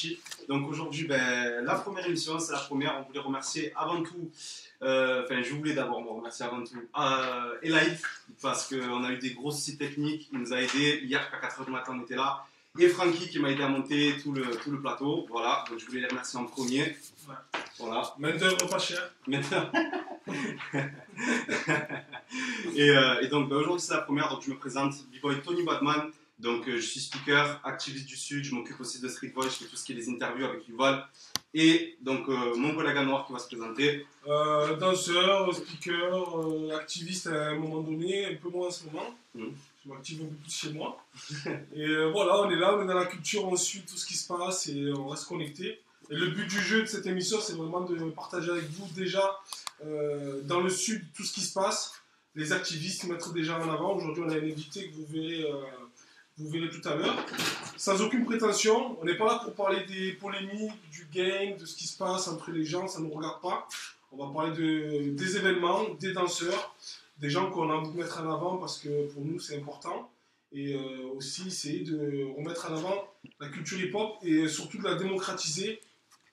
Richie. Donc aujourd'hui, la première émission, c'est la première. On voulait remercier avant tout, je voulais d'abord me remercier avant tout Elite, parce qu'on a eu des gros soucis techniques. Il nous a aidé. Hier, à 4h du matin, on était là. Et Francky qui m'a aidé à monter tout le plateau. Voilà, donc je voulais les remercier en premier. Ouais. Voilà. Main d'œuvre pas cher. et donc aujourd'hui c'est la première, donc je me présente, B-Boy Tony Badman. Donc je suis speaker, activiste du Sud, je m'occupe aussi de Street Voice, je fais tout ce qui est les interviews avec Yuval. Et donc mon collègue à Noir qui va se présenter. Danseur, speaker, activiste à un moment donné, un peu moins en ce moment. Je m'active un peu plus chez moi. Et voilà, on est là, on est dans la culture, on suit tout ce qui se passe et on reste connecté. Et le but du jeu de cette émission, c'est vraiment de partager avec vous déjà dans le Sud tout ce qui se passe, les activistes mettre déjà en avant. Aujourd'hui, on a un invité que vous verrez tout à l'heure. Sans aucune prétention, on n'est pas là pour parler des polémiques, du game, de ce qui se passe entre les gens, ça ne nous regarde pas. On va parler des événements, des danseurs, des gens qu'on a envie de mettre en avant parce que pour nous c'est important. Et aussi essayer de remettre en avant la culture hip-hop et surtout de la démocratiser.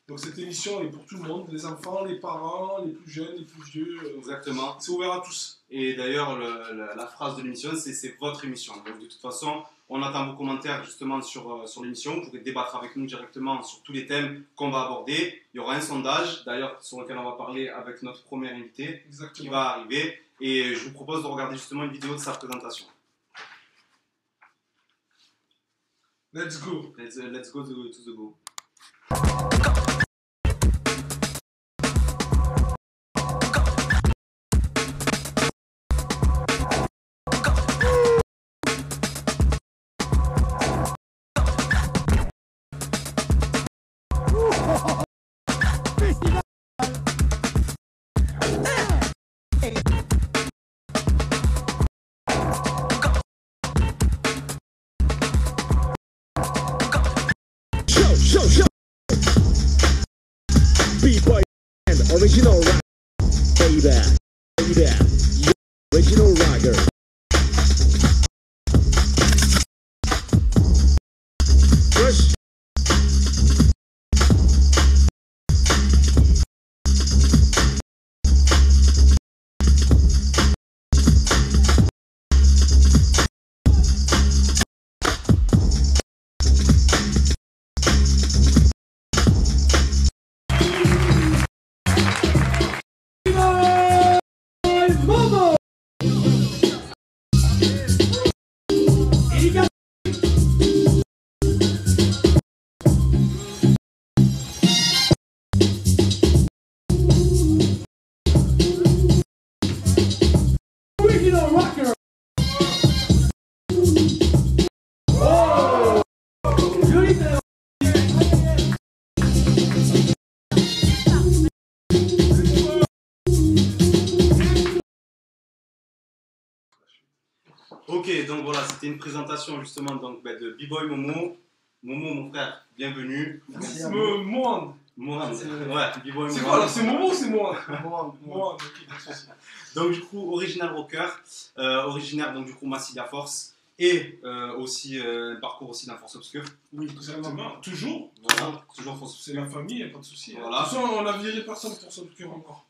Donc cette émission est pour tout le monde, les enfants, les parents, les plus jeunes, les plus vieux. Exactement. C'est ouvert à tous. Et d'ailleurs, la phrase de l'émission, c'est votre émission. Donc de toute façon, on attend vos commentaires justement sur l'émission. Vous pourrez débattre avec nous directement sur tous les thèmes qu'on va aborder. Il y aura un sondage, d'ailleurs, sur lequel on va parler avec notre premier invité. Exactement. Qui va arriver. Et je vous propose de regarder justement une vidéo de sa présentation. Let's go. Let's go to the go. B-Boy and original rock, baby, original rocker. Fresh. Ok, donc voilà, c'était une présentation justement donc, de B-Boy Momo. Momo, mon frère, bienvenue. Merci. Mohan. Mohan, ouais, B-Boy Momo. C'est quoi alors, c'est Momo ou c'est Mohan? Mohan. Donc du coup, original rocker, originaire donc du coup Massilia Force et aussi un parcours aussi dans Force Obscure. Oui, exactement. Toujours. Voilà, toujours Force C'est la famille, il n'y a pas de souci. Voilà. De toute façon, on a viré personne pour Force Obscure encore.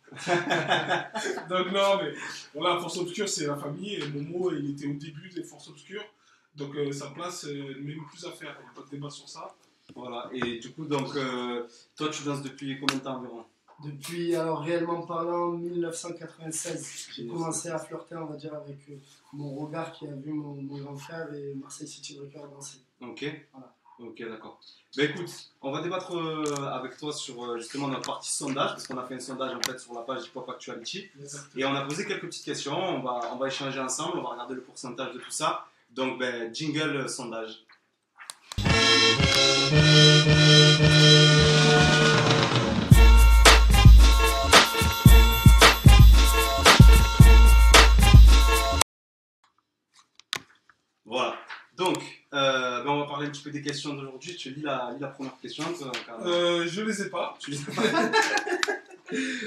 Donc non, mais voilà, Force Obscure c'est la famille et Momo il était au début des Forces Obscures. Donc sa place, même plus à faire, il n'y a pas de débat sur ça. Voilà, et du coup, donc, toi tu danses depuis combien de temps environ? Depuis, alors réellement parlant, 1996. J'ai commencé à flirter, on va dire, avec mon regard qui a vu mon grand frère et Marseille City Breaker danser. Ok, Voilà. Ok, d'accord. Ben écoute, on va débattre avec toi sur justement notre partie sondage, parce qu'on a fait un sondage en fait sur la page Hip Hop Actuality. Et on a posé quelques petites questions, on va échanger ensemble, on va regarder le pourcentage de tout ça. Donc, jingle sondage. Voilà. Donc, on va parler un petit peu des questions d'aujourd'hui. Tu lis la première question. Je les ai pas. Tu les as pas.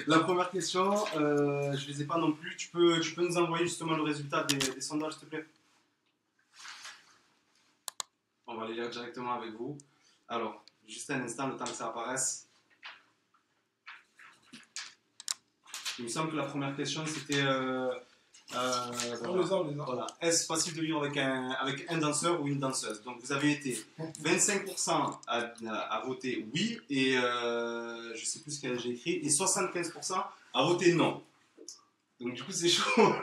La première question, je les ai pas non plus. Tu peux nous envoyer justement le résultat des sondages, s'il te plaît? On va les lire directement avec vous. Alors, Juste un instant, le temps que ça apparaisse. Il me semble que la première question c'était On les a, on les a. voilà. Est-ce facile de vivre avec un danseur ou une danseuse? Donc vous avez été 25% à voter oui et je sais plus ce que j'ai écrit et 75% à voter non. Donc du coup c'est chaud.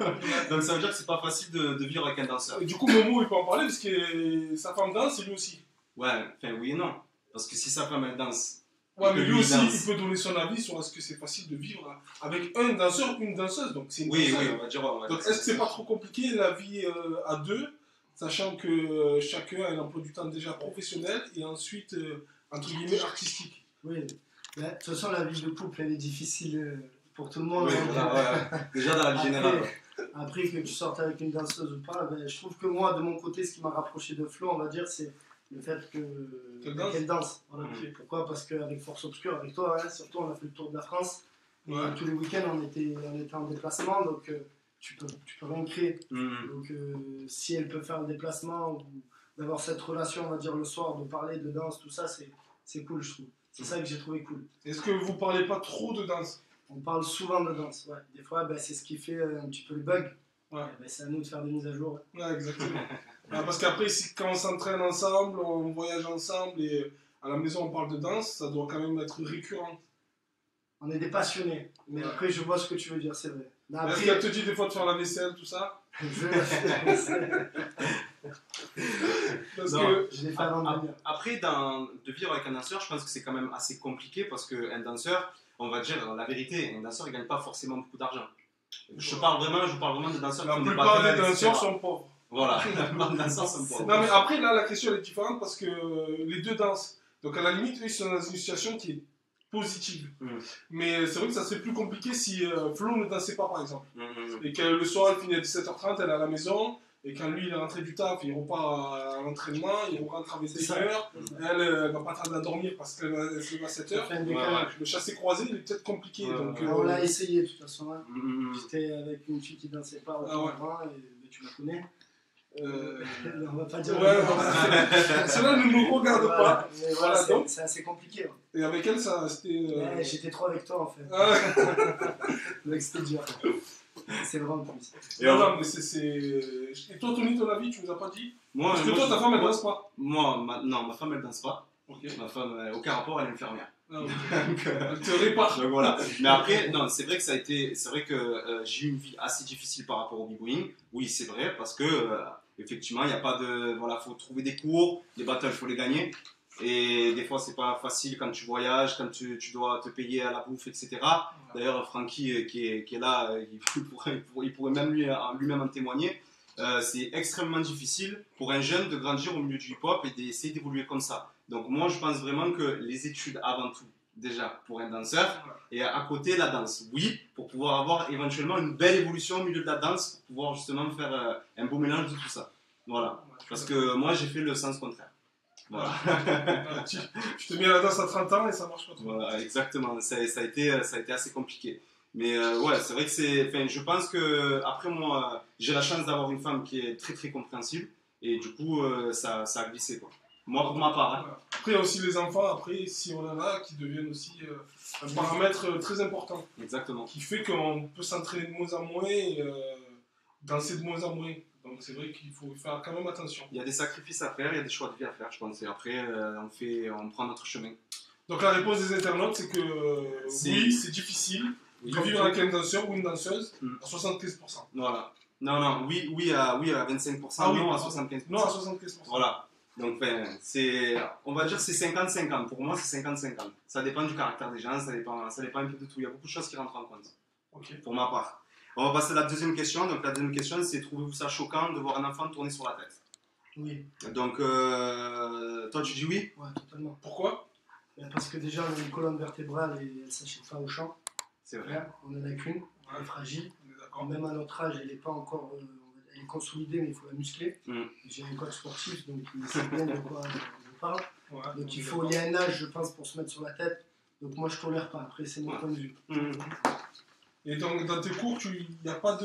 Donc ça veut dire que c'est pas facile de vivre avec un danseur. Et du coup, Momo, il peut en parler parce que sa femme danse et lui aussi. Ouais, enfin oui et non. Parce que si sa femme elle danse. Ouais, Et mais que lui aussi, danse. il peut donner son avis sur est-ce que c'est facile de vivre avec un danseur ou une danseuse. Donc c'est une Oui, danseuse. oui, on va dire. Donc est-ce que c'est pas trop compliqué la vie à deux, sachant que chacun a un emploi du temps déjà professionnel et ensuite, entre guillemets, artistique? Oui. De toute façon, la vie de couple, elle est difficile pour tout le monde. Oui, hein. voilà, ouais. Déjà dans la vie générale. Après, que tu sortes avec une danseuse ou pas, ben, je trouve que moi, de mon côté, ce qui m'a rapproché de Flo, on va dire, c'est le fait qu'elle danse. Voilà. Mhm. Pourquoi? Parce qu'avec Force Obscure, avec toi, hein, surtout, on a fait le tour de la France. Et Ouais. tous les week-ends, on était en déplacement, donc tu peux rien créer. Mhm. Donc, si elle peut faire le déplacement ou d'avoir cette relation, on va dire, le soir, de parler de danse, tout ça, c'est cool, je trouve. C'est ça que j'ai trouvé cool. Est-ce que vous parlez pas trop de danse? On parle souvent de danse, ouais. Des fois, ben, c'est ce qui fait un petit peu le bug. Ouais. Ben, c'est à nous de faire des mises à jour. Ouais, exactement. Parce qu'après, quand on s'entraîne ensemble, on voyage ensemble et à la maison on parle de danse, ça doit quand même être récurrent. On est des passionnés. Mais après, je vois ce que tu veux dire, c'est vrai. Mais Est-ce après, qu'elle te dit des fois de faire la vaisselle, tout ça? je Parce Non. que l'ai fait avant de venir. Après, de vivre avec un danseur, je pense que c'est quand même assez compliqué parce qu'un danseur, on va dire la vérité, un danseur il gagne pas forcément beaucoup d'argent. Je vous parle vraiment de danseurs la qui font des plupart battles, des danseurs etc. sont pauvres. Voilà, la plupart des danseurs sont pauvres. Non mais après là la question elle est différente parce que les deux dansent. Donc à la limite eux ils sont dans une situation qui est positive. Mm. Mais c'est vrai que ça serait plus compliqué si Flo ne dansait pas par exemple. Mhm. Et que le soir elle finit à 17h30, elle est à la maison. Et quand lui il est rentré du taf, il repart à l'entraînement, il rentre à C'est ça. 21h. Elle va pas tarder à dormir parce qu'elle se lève à 7h. Ça fait un Ouais, décalage. Le chassé-croisé il est peut-être compliqué. Ouais, donc, ouais. On l'a essayé de toute façon. Hein. Mhm. J'étais avec une fille qui dansait pas Ah ouais. auparavant, et ben, tu la connais. euh, On va pas dire. ouais, cela ne nous regarde Voilà. pas. Mais Voilà, voilà, donc. c'est assez compliqué. Hein. Et avec elle ça c'était. Ouais, j'étais trop avec toi en fait. Ah, Donc c'était dur. C'est vraiment plus. Et non, alors, non, mais c'est. Et toi, Tony, ton avis, tu nous as pas dit? moi, Parce que moi, toi, je- ta femme, elle danse pas. non, ma femme elle danse pas. Ok. Ma femme, aucun rapport, elle est infirmière. Ah, ok. Donc, Elle te répare. donc voilà. Mais après, non, c'est vrai que c'est vrai que j'ai eu une vie assez difficile par rapport au b-boying. Oui, c'est vrai, parce que effectivement, il n'y a pas de, voilà, faut trouver des cours, les battles, faut les gagner. Et des fois, c'est pas facile quand tu voyages, quand tu dois te payer à la bouffe, etc. D'ailleurs, Francky, qui est là, il pourrait même lui-même en témoigner. C'est extrêmement difficile pour un jeune de grandir au milieu du hip-hop et d'essayer d'évoluer comme ça. Donc moi, je pense vraiment que les études avant tout, déjà, pour un danseur, et à côté, la danse. Oui, pour pouvoir avoir éventuellement une belle évolution au milieu de la danse, pour pouvoir justement faire un beau mélange de tout ça. Voilà. Parce que moi, j'ai fait le sens contraire. Voilà. Tu te mets à la danse à 30 ans et ça marche pas trop. Voilà, exactement. Ça a été assez compliqué. Mais ouais, c'est vrai que c'est. Enfin, je pense que après moi, j'ai la chance d'avoir une femme qui est très très compréhensible et du coup, ça a glissé quoi. Moi, pour ma part. Hein. Voilà. Après, il y a aussi les enfants, après, si on en a, qui deviennent aussi un paramètre très important. Exactement. Qui fait qu'on peut s'entraîner de moins en moins et danser de moins en moins. Donc c'est vrai qu'il faut faire quand même attention. Il y a des sacrifices à faire, il y a des choix de vie à faire, je pense. Et après, on prend notre chemin. Donc la réponse des internautes, c'est que oui, c'est difficile Oui. de vivre avec un danseur ou une danseuse Mm. à 75%. Voilà. Non, oui à 25%, Ah oui, non à pardon. 75%. Non, à 75%. Voilà. Donc, on va dire c'est 50-50. Pour moi, c'est 50-50. Ça dépend du caractère des gens, ça dépend un peu de tout. Il y a beaucoup de choses qui rentrent en compte, Ok. pour ma part. On va passer à la deuxième question. Donc, la deuxième question, c'est trouvez-vous ça choquant de voir un enfant tourner sur la tête? Oui, Donc, toi, tu dis oui? ouais, totalement. Pourquoi? Parce que déjà, on a une colonne vertébrale et elle ne s'achète pas au champ. C'est vrai. Là, on en a qu'une, elle est fragile. On est d'accord. Même à notre âge, elle n'est pas encore. Elle est consolidée, mais il faut la muscler. Mm. J'ai un coach sportif, donc il sait bien de quoi je parle. Ouais, Donc on il est faut, il y a un âge, je pense, pour se mettre sur la tête. Donc moi, je ne tolère pas. Après, c'est mon Ouais. point de vue. Mhm. Et dans tes cours, il n'y a pas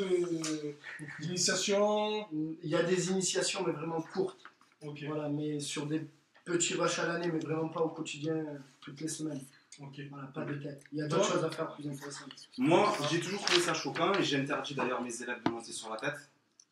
d'initiation? Il y a des initiations, mais vraiment courtes. Ok. Voilà, mais sur des petit rush à l'année, mais vraiment pas au quotidien, toutes les semaines. Ok. Voilà, pas de tête. Il y a d'autres choses à faire plus intéressantes. Moi, j'ai toujours trouvé ça choquant et j'ai interdit d'ailleurs mes élèves de monter sur la tête.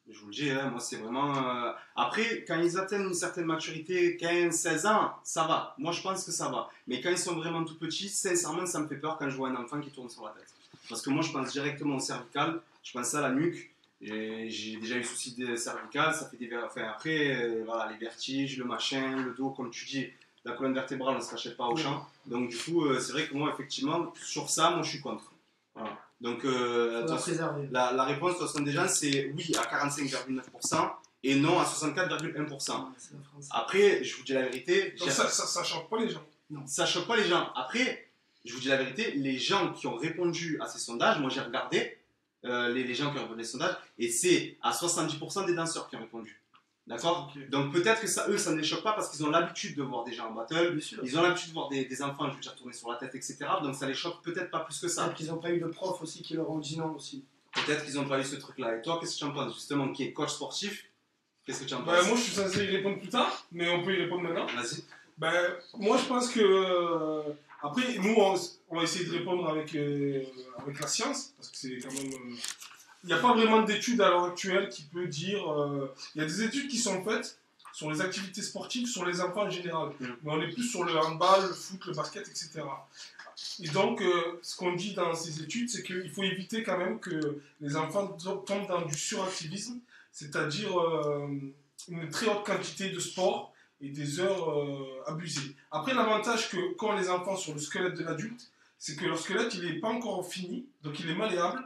Je vous le dis, hein, moi c'est vraiment... Après, quand ils atteignent une certaine maturité, 15, 16 ans, ça va. Moi je pense que ça va. Mais quand ils sont vraiment tout petits, sincèrement, ça me fait peur quand je vois un enfant qui tourne sur la tête. Parce que moi je pense directement au cervical, je pense à la nuque. Et j'ai déjà eu souci de cervical, ça fait des... Enfin, après, voilà, les vertiges, le machin, le dos, comme tu dis, la colonne vertébrale, on ne se rachète pas au champ. Donc du coup, c'est vrai que moi, effectivement, sur ça, moi je suis contre. Voilà. Donc, la réponse de 60 des gens, c'est oui à 45,9% et non à 64,1%. Après, je vous dis la vérité. Donc ça choque pas les gens. Non. Ça choque pas les gens. Après, je vous dis la vérité, les gens qui ont répondu à ces sondages, moi j'ai regardé les gens qui ont répondu à ces sondages, et c'est à 70% des danseurs qui ont répondu. D'accord. Okay. Donc peut-être que ça, eux, ça ne les choque pas parce qu'ils ont l'habitude de voir des gens en battle, ils ont l'habitude de voir des enfants, je veux dire, tourner sur la tête, etc. Donc ça les choque peut-être pas plus que ça. Peut-être qu'ils n'ont pas eu de prof aussi qui leur ont dit non aussi. Peut-être qu'ils n'ont pas eu ce truc-là. Et toi, qu'est-ce que tu en penses, justement, qui est coach sportif? Qu'est-ce que tu en penses? Moi, je suis censé y répondre plus tard, mais on peut y répondre maintenant. Vas-y. Moi, je pense que... après, nous, on va essayer de répondre avec la science, parce que c'est quand même... Il n'y a pas vraiment d'études à l'heure actuelle qui peut dire... Il y a des études qui sont faites sur les activités sportives, sur les enfants en général. Mais on est plus sur le handball, le foot, le basket, etc. Et donc, ce qu'on dit dans ces études, c'est qu'il faut éviter quand même que les enfants tombent dans du suractivisme, c'est-à-dire une très haute quantité de sport et des heures abusées. Après, l'avantage qu'ont les enfants sur le squelette de l'adulte, c'est que leur squelette, il n'est pas encore fini, donc il est malléable.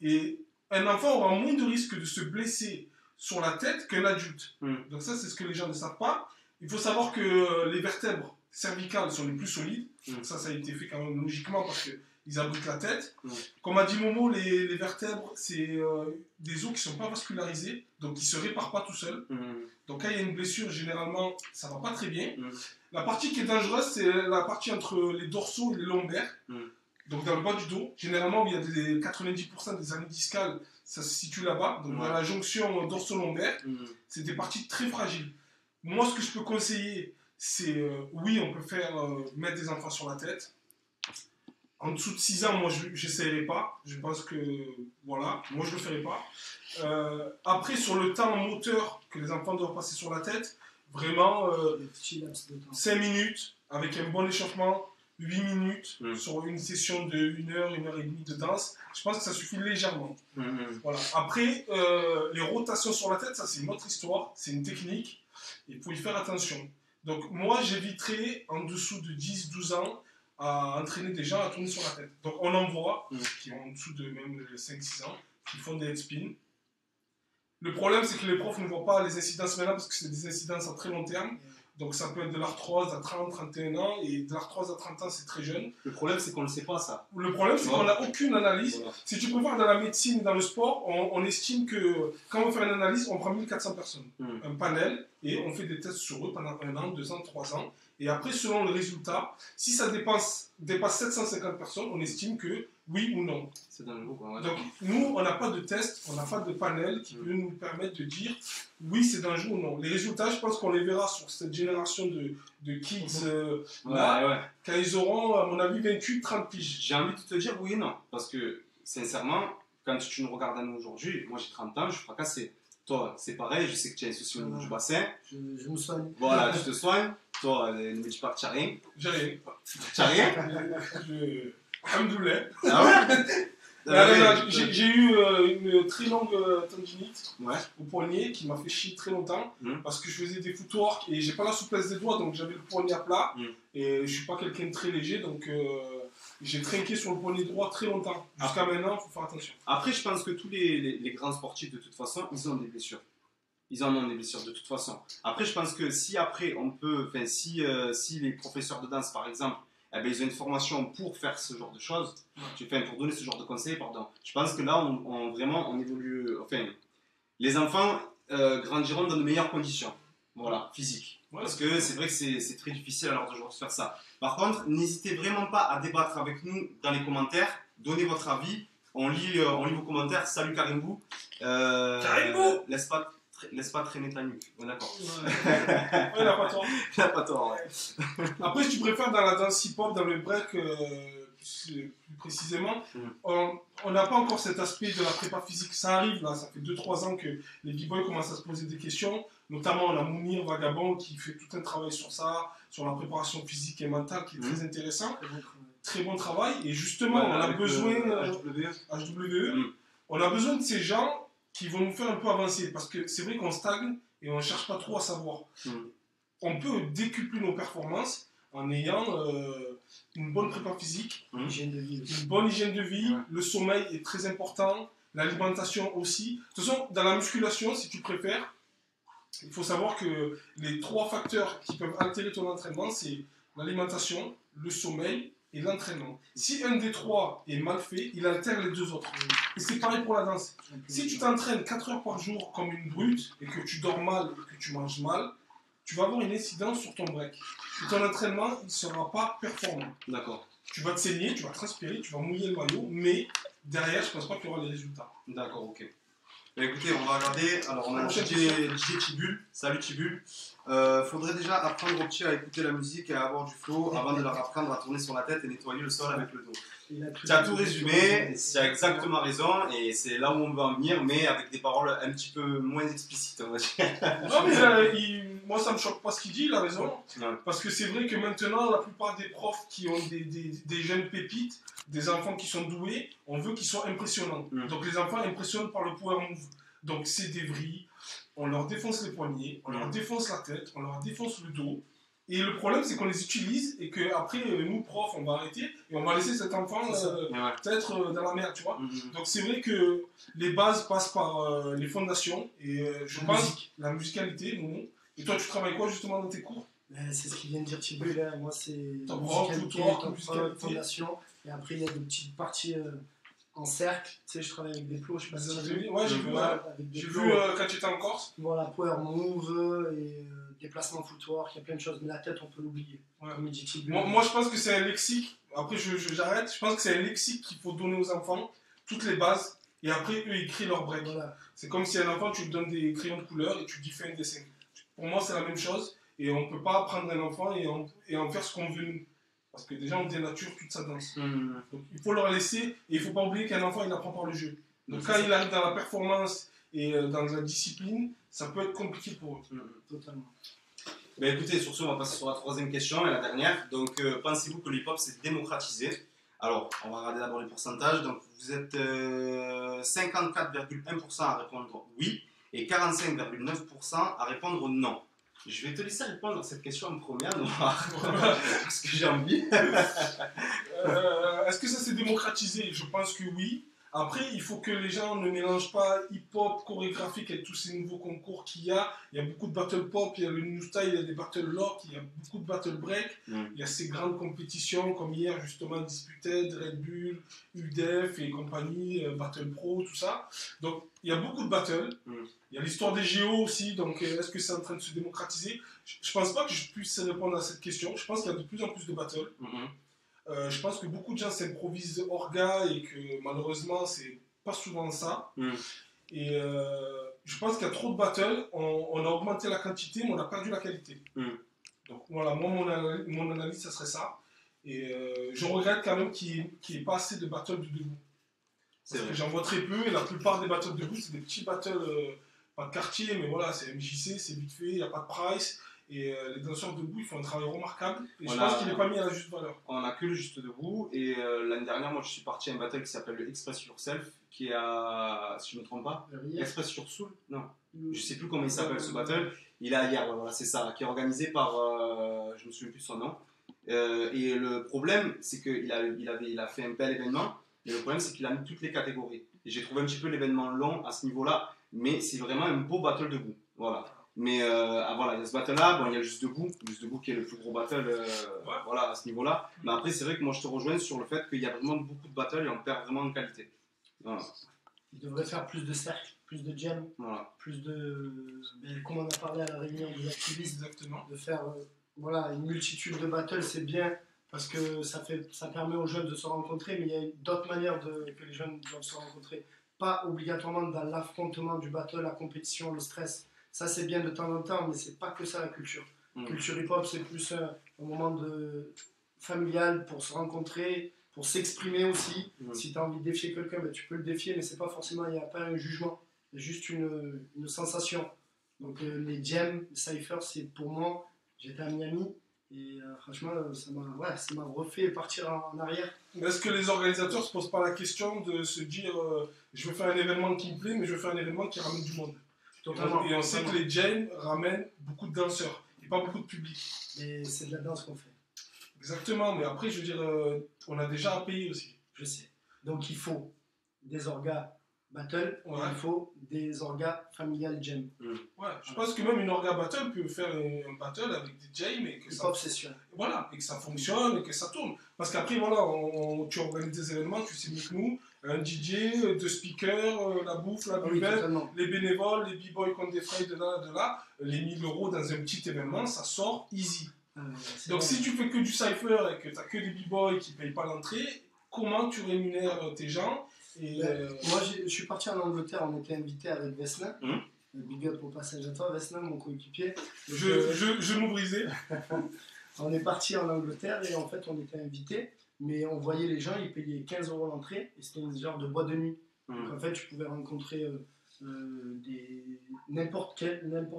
Et un enfant aura moins de risque de se blesser sur la tête qu'un adulte. Donc ça, c'est ce que les gens ne savent pas. Il faut savoir que les vertèbres cervicales sont les plus solides. Ça a été fait quand même logiquement parce qu'ils abritent la tête. Comme a dit Momo, les vertèbres, c'est des os qui ne sont pas vascularisés, donc qui ne se réparent pas tout seuls. Donc quand il y a une blessure, généralement, ça ne va pas très bien. La partie qui est dangereuse, c'est la partie entre les dorsaux et les lombaires. Donc dans le bas du dos, généralement, où il y a 90% des hernies discales, ça se situe là-bas. Donc dans la jonction dorso-lombaire, c'est des parties très fragiles. Moi, ce que je peux conseiller, c'est oui, on peut faire mettre des enfants sur la tête. En dessous de 6 ans, moi, je n'essayerai pas. Je pense que, voilà, moi, je ne le ferai pas. Après, sur le temps moteur que les enfants doivent passer sur la tête, vraiment, 5 minutes, avec un bon échauffement, 8 minutes sur une session de 1 heure, 1 heure et demie de danse, je pense que ça suffit légèrement. Voilà. Après, les rotations sur la tête, ça c'est une autre histoire, c'est une technique, il faut y faire attention. Donc moi j'éviterai en dessous de 10-12 ans à entraîner des gens à tourner sur la tête. Donc on en voit qui ont en dessous de même 5-6 ans, qui font des head spins. Le problème c'est que les profs ne voient pas les incidences maintenant parce que c'est des incidences à très long terme. Donc ça peut être de l'arthrose à 30, 31 ans, et de l'arthrose à 30 ans, c'est très jeune. Le problème, c'est qu'on ne le sait pas, ça. Le problème, c'est qu'on n'a aucune analyse. Voilà. Si tu préfères dans la médecine et dans le sport, on estime que quand on fait une analyse, on prend 1400 personnes, un panel, et on fait des tests sur eux pendant 1 an, 2 ans, 3 ans. Et après, selon le résultat, si ça dépasse 750 personnes, on estime que oui ou non. C'est dans le groupe, ouais. Donc, nous, on n'a pas de test, on n'a pas de panel qui peut nous permettre de dire oui, c'est dangereux ou non. Les résultats, je pense qu'on les verra sur cette génération de kids là, quand ils auront, à mon avis, 28-30 piges. J'ai envie de te dire oui et non. Parce que, sincèrement, quand tu nous regardes à nous aujourd'hui, moi j'ai 30 ans, je suis fracassé. Toi, c'est pareil, je sais que tu as un souci au niveau du bassin. Je me soigne. Voilà, tu te soignes. Toi, ne me dis pas que tu n'as rien. J'ai rien. Tu n'as rien? Alhamdoulilah. Ah ouais? J'ai eu une très longue tendinite au poignet qui m'a fait chier très longtemps parce que je faisais des footwork et j'ai pas la souplesse des doigts, donc j'avais le poignet à plat et je suis pas quelqu'un de très léger, donc j'ai trinqué sur le poignet droit très longtemps. Jusqu'à maintenant, il faut faire attention. Après, je pense que tous les grands sportifs, de toute façon, ils ont des blessures. Ils en ont des blessures de toute façon. Après, je pense que si après on peut, si les professeurs de danse, par exemple, eh ben, ils ont une formation pour faire ce genre de choses, pour donner ce genre de conseils, pardon. Je pense que là, on évolue. Enfin, les enfants grandiront dans de meilleures conditions, voilà, physiques. Parce que c'est vrai que c'est très difficile à l'heure d'aujourd'hui de faire ça. Par contre, n'hésitez vraiment pas à débattre avec nous dans les commentaires, donnez votre avis. On lit vos commentaires. Salut Karimbo. Karimbo. Laisse pas laisse pas traîner ta nuque. Ouais, d'accord. Ouais, il n'a pas tort. Il n'a pas tort, ouais. Après, si tu préfères dans la danse hip-hop, dans le break, plus précisément, on n'a pas encore cet aspect de la prépa physique. Ça arrive, là, ça fait 2-3 ans que les b-boys commencent à se poser des questions. Notamment, on a Mounir Vagabond qui fait tout un travail sur ça, sur la préparation physique et mentale, qui est très intéressant. Très bon travail. Et justement, on a besoin... HWE. On a besoin de ces gens qui vont nous faire un peu avancer. Parce que c'est vrai qu'on stagne et on ne cherche pas trop à savoir. On peut décupler nos performances en ayant une bonne prépa physique, une bonne hygiène de vie, le sommeil est très important, l'alimentation aussi. De toute façon, dans la musculation, si tu préfères, il faut savoir que les 3 facteurs qui peuvent altérer ton entraînement, c'est l'alimentation, le sommeil et l'entraînement. Si un des 3 est mal fait, il altère les 2 autres. Et c'est pareil pour la danse. Si tu t'entraînes 4 heures par jour comme une brute et que tu dors mal et que tu manges mal, tu vas avoir une incidence sur ton break. Et ton entraînement, il ne sera pas performant. D'accord. Tu vas te saigner, tu vas transpirer, tu vas mouiller le maillot, mais derrière, je ne pense pas qu'il y aura les résultats. D'accord, ok. Bah, écoutez, on va regarder. Alors, on a DJ Tibul. Salut Tibul. Faudrait déjà apprendre aux petits à écouter la musique et à avoir du flow avant de leur apprendre à tourner sur la tête et nettoyer le sol avec le dos. Tu as tout résumé, tu as exactement raison, et c'est là où on veut en venir, mais avec des paroles un petit peu moins explicites, on va dire. Non, mais moi ça me choque pas ce qu'il dit, il a raison. Ouais. Parce que c'est vrai que maintenant, la plupart des profs qui ont des jeunes pépites, des enfants qui sont doués, on veut qu'ils soient impressionnants. Donc les enfants impressionnent par le power move. Donc c'est des vrilles, on leur défonce les poignets, on leur défonce la tête, on leur défonce le dos. Et le problème, c'est qu'on les utilise et qu'après, nous, profs, on va arrêter et on va laisser cet enfant peut-être dans la merde, tu vois. Donc c'est vrai que les bases passent par les fondations et je pense la musicalité, non. Et toi, tu travailles quoi justement dans tes cours? C'est ce qu'il vient de dire Thibaut là. Moi, c'est top rock, fondation. Et après, il y a des petites parties en cercle. Tu sais, je travaille avec des plots. Je sais pas si ouais, j'ai vu, quand tu étais en Corse. Voilà, power move et déplacement footwork. Il y a plein de choses. Mais la tête, on peut l'oublier. Ouais. Moi, je pense que c'est un lexique. Après, j'arrête. Je pense que c'est un lexique qu'il faut donner aux enfants. Toutes les bases. Et après, eux, ils créent leur break. Voilà. C'est comme si un enfant, tu lui donnes des crayons de couleur et tu lui fais un dessin. Pour moi, c'est la même chose. Et on ne peut pas prendre un enfant et en faire ce qu'on veut nous. Parce que déjà, on dénature toute sa danse. Donc, il faut leur laisser. Et il ne faut pas oublier qu'un enfant, il apprend par le jeu. Donc, quand il arrive dans la performance et dans la discipline, ça peut être compliqué pour eux. Totalement. Ben écoutez, sur ce, on va passer sur la 3e question et la dernière. Donc, pensez-vous que le hip-hop s'est démocratisé? Alors, on va regarder d'abord les pourcentages. Donc, vous êtes 54,1% à répondre oui et 45,9% à répondre non. Je vais te laisser répondre à cette question en première, Noir, parce que j'ai envie. Est-ce que ça s'est démocratisé? Je pense que oui. Après, il faut que les gens ne mélangent pas hip-hop chorégraphique avec tous ces nouveaux concours qu'il y a. Il y a beaucoup de battle pop, il y a le new style, il y a des battle lock, il y a beaucoup de battle break. Il y a ces grandes compétitions comme hier, justement, Disputed, Red Bull, UDEF et compagnie, Battle Pro, tout ça. Donc, il y a beaucoup de battles. Il y a l'histoire des JO aussi, donc est-ce que c'est en train de se démocratiser? Je pense pas que je puisse répondre à cette question. Je pense qu'il y a de plus en plus de battles. Je pense que beaucoup de gens s'improvisent orga et que malheureusement, c'est pas souvent ça. Et je pense qu'il y a trop de battles. On a augmenté la quantité, mais on a perdu la qualité. Donc voilà, moi, mon analyse, ça serait ça. Et je regrette quand même qu'il n'y ait pas assez de battles de debout. Parce que j'en vois très peu, et la plupart des battles debout, c'est des petits battles, pas de quartier, mais voilà, c'est MJC, c'est vite fait, il n'y a pas de price. Et les danseurs debout, ils font un travail remarquable. Et je pense qu'il n'est pas mis à la juste valeur. On n'a que le juste debout. Et l'année dernière, moi, je suis parti à un battle qui s'appelle le Express Yourself, qui est à, si je ne me trompe pas, Express Your Soul. Non, je ne sais plus comment il s'appelle ce battle. Il est à hier, voilà, c'est ça, qui est organisé par, je ne me souviens plus de son nom. Et le problème, c'est qu'il a fait un bel événement. Mais le problème, c'est qu'il a mis toutes les catégories. Et j'ai trouvé un petit peu l'événement long à ce niveau-là. Mais c'est vraiment un beau battle debout. Voilà. Mais voilà, il y a ce battle-là, bon, il y a le Juste Debout qui est le plus gros battle voilà, à ce niveau-là. Mais après, c'est vrai que moi je te rejoins sur le fait qu'il y a vraiment beaucoup de battles et on perd vraiment en qualité. Voilà. Il devrait faire plus de cercles, plus de jam, plus de. Comme on a parlé à la réunion des activistes, de faire voilà, une multitude de battles, c'est bien parce que ça permet aux jeunes de se rencontrer, mais il y a d'autres manières que les jeunes doivent se rencontrer. pas obligatoirement dans l'affrontement du battle, la compétition, le stress. Ça, c'est bien de temps en temps, mais c'est pas que ça la culture. Culture hip-hop, c'est plus un moment familial pour se rencontrer, pour s'exprimer aussi. Si tu as envie de défier quelqu'un, ben, tu peux le défier, mais c'est pas forcément, il n'y a pas un jugement, il y a juste une sensation. Donc les jams, les cyphers, c'est pour moi, j'étais à Miami et franchement, ça m'a refait partir en arrière. Est-ce que les organisateurs se posent pas la question de se dire je veux faire un événement qui me plaît, mais je veux faire un événement qui ramène du monde? Totalement. Et on sait que les jams ramènent beaucoup de danseurs et pas beaucoup de public. Et c'est de la danse qu'on fait. Exactement, mais après, je veux dire, on a déjà à payer aussi. Je sais. Donc il faut des orgas battle, il faut des orgas familial jam. Ouais, je pense que même une orga battle peut faire un battle avec des jams et que ça... Voilà, et que ça fonctionne et que ça tourne. Parce qu'après, voilà, tu organises des événements, tu sais mieux que nous, un DJ, deux speakers, la bouffe, la buvette, les bénévoles, les b-boys qui ont des frais de là, les 1000 € dans un petit événement, ça sort easy. Donc si tu fais que du cypher et que tu n'as que des b-boys qui ne payent pas l'entrée, comment tu rémunères tes gens? Moi, je suis parti en Angleterre, on était invité avec Vesna. Big up au passage à toi, Vesna, mon coéquipier. Je m'ouvre brisé. On est parti en Angleterre et en fait, on était invité, mais on voyait les gens, ils payaient 15 € l'entrée et c'était une genre de boîte de nuit. Donc en fait, tu pouvais rencontrer n'importe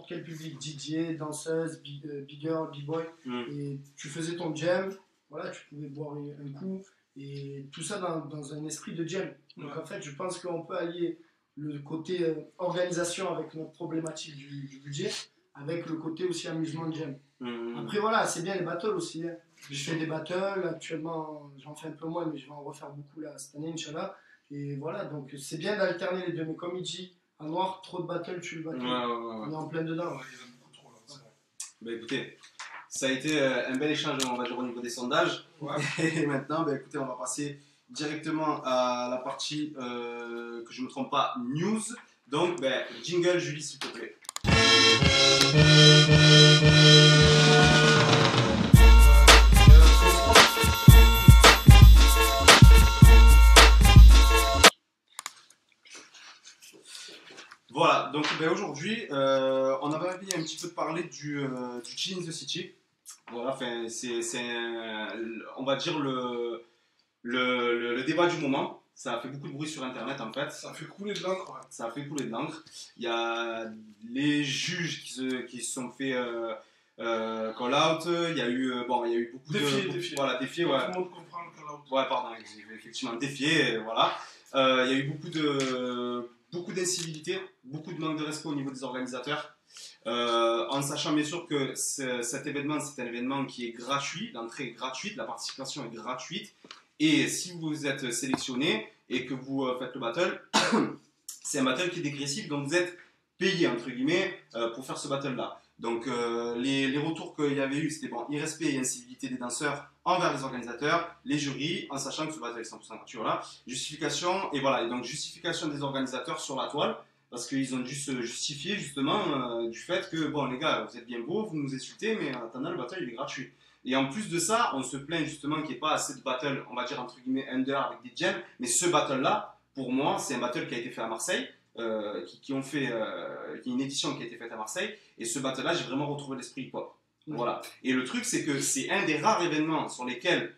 quel public, DJ, danseuse, big girl, b-boy, et tu faisais ton jam, voilà, tu pouvais boire un coup. Et tout ça dans un esprit de jam. Donc en fait, je pense qu'on peut allier le côté organisation avec notre problématique du budget, avec le côté aussi amusement de jam. Après voilà, c'est bien les battles aussi. Hein. Je fais des battles, actuellement j'en fais un peu moins, mais je vais en refaire beaucoup là, cette année, Inch'Allah. Et voilà, donc c'est bien d'alterner les deux. Mais comme il dit, à Noir, trop de battles, tu le battle. On est en plein dedans. Il y en a beaucoup trop là. Bah écoutez, ça a été un bel échange, on va dire, au niveau des sondages. Et maintenant, bah, écoutez, on va passer directement à la partie, que je ne me trompe pas, news. Donc, bah, jingle, Julie, s'il te plaît. Voilà, donc ben, aujourd'hui, on avait envie un petit peu de parler du Chill in the City. Voilà, c'est on va dire le débat du moment. Ça a fait beaucoup de bruit sur Internet en fait. Ça a fait couler de l'encre. Ouais. Ça a fait couler de l'encre. Il y a les juges qui se sont fait call out. Il y a eu beaucoup défier. Voilà, défier. Ouais. Tout le monde comprend le call out. Ouais, pardon, effectivement, défier. Voilà. Il y a eu beaucoup d'incivilité, beaucoup de manque de respect au niveau des organisateurs, en sachant bien sûr que cet événement, c'est un événement qui est gratuit, l'entrée est gratuite, la participation est gratuite, et si vous êtes sélectionné et que vous faites le battle, c'est un battle qui est dégressif, donc vous êtes payé entre guillemets pour faire ce battle là. Donc les retours qu'il y avait eu, c'était bon, irrespect et incivilité des danseurs envers les organisateurs, les jurys, en sachant que ce battle est 100% gratuit. Voilà. Justification, et voilà, et donc justification des organisateurs sur la toile, parce qu'ils ont dû se justifier justement du fait que, bon les gars, vous êtes bien beaux, vous nous insultez, mais en attendant, le battle il est gratuit. Et en plus de ça, on se plaint justement qu'il n'y ait pas assez de battle, on va dire entre guillemets under avec des jams, mais ce battle là, pour moi, c'est un battle qui a été fait à Marseille. Qui ont fait une édition qui a été faite à Marseille, et ce battle là j'ai vraiment retrouvé l'esprit hip-hop. Voilà. Et le truc c'est que c'est un des rares événements sur lesquels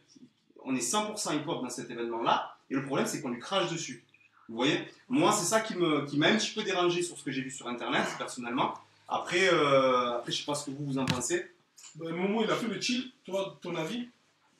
on est 100% hip-hop dans cet événement là, et le problème c'est qu'on lui crache dessus. Vous voyez, moi c'est ça qui m'a un petit peu dérangé sur ce que j'ai vu sur internet personnellement. Après je sais pas ce que vous en pensez. Momo il a fait le chill, toi ton avis?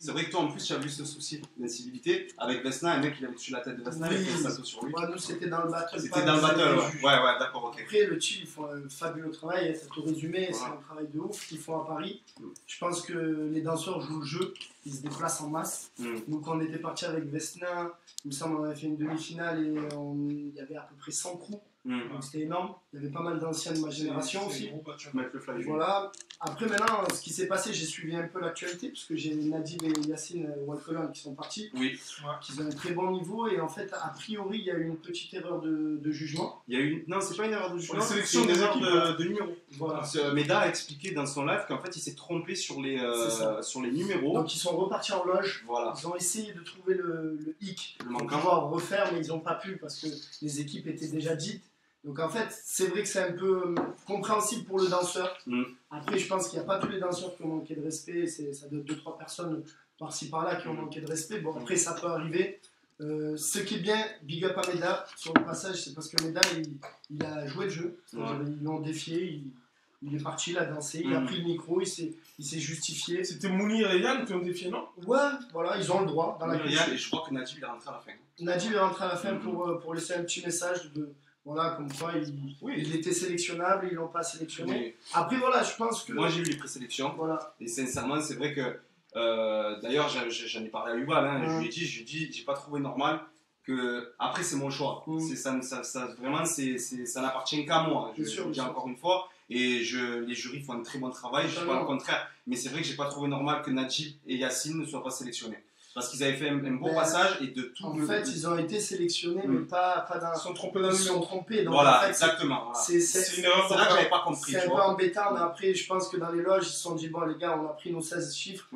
C'est vrai que toi en plus tu as vu ce souci d'incivilité avec Vesna, un mec qui avait dessus la tête de Vesna, il a fait ça sur lui. Nous c'était dans le battle. C'était dans le battle, ouais, d'accord, ok. Après le chill, ils font un fabuleux travail, ça tout résumé, c'est un travail de ouf qu'ils font à Paris. Je pense que les danseurs jouent le jeu, ils se déplacent en masse. Nous quand on était parti avec Vesna, il me semble on avait fait une demi-finale et il y avait à peu près 100 crews Donc c'était énorme. Il y avait pas mal d'anciens de ma génération aussi. Mettre le fly. Voilà. Après maintenant, ce qui s'est passé, j'ai suivi un peu l'actualité parce que j'ai Nadib et Yacine Walcolon qui sont partis, Oui. qui ont un très bon niveau et en fait, a priori, il y a eu une petite erreur de jugement. Il y a eu non, c'est pas une erreur de jugement, c'est c'est une erreur équipes, de numéro. Voilà. Meda a expliqué dans son live qu'en fait il s'est trompé sur les numéros. Donc ils sont repartis en loge. Voilà. Ils ont essayé de trouver le hic Le pour manquant. pouvoir refaire, mais ils n'ont pas pu parce que les équipes étaient déjà dites. Donc en fait, c'est vrai que c'est un peu compréhensible pour le danseur. Après, je pense qu'il n'y a pas tous les danseurs qui ont manqué de respect. Ça doit être 2-3 personnes par-ci par-là qui ont manqué de respect. Bon, après, ça peut arriver. Ce qui est bien, big up à Meda sur le passage, c'est parce que Meda, il a joué le jeu. Ils l'ont défié, il est parti, il a dansé, il a pris le micro, il s'est justifié. C'était Mounir et Yann qui ont défié, non? Ouais, voilà, ils ont le droit dans la Et je crois que Nadib il est rentré à la fin. Nadib est rentré à la fin pour laisser un petit message de voilà, comme quoi il était sélectionnable, ils l'ont pas sélectionné. Oui. Après voilà, je pense que... Moi j'ai eu les présélections. Voilà. Et sincèrement, c'est vrai que d'ailleurs j'en ai parlé à Yuval, je lui ai dit, j'ai pas trouvé normal que. Après, c'est mon choix. Vraiment, ça n'appartient qu'à moi. Je le dis encore une fois. Et les jurys font un très bon travail, je ne dis pas le contraire. Mais c'est vrai que j'ai pas trouvé normal que Nadib et Yacine ne soient pas sélectionnés. Parce qu'ils avaient fait un bon passage et de tout. En fait, ils ont été sélectionnés, mais pas dans. Ils sont trompés dans le Ils sont trompés. Donc, voilà, en fait, exactement. C'est une erreur. C'est là que j'avais pas compris. C'est un peu embêtant, mais après, je pense que dans les loges, ils se sont dit bon, les gars, on a pris nos 16 chiffres.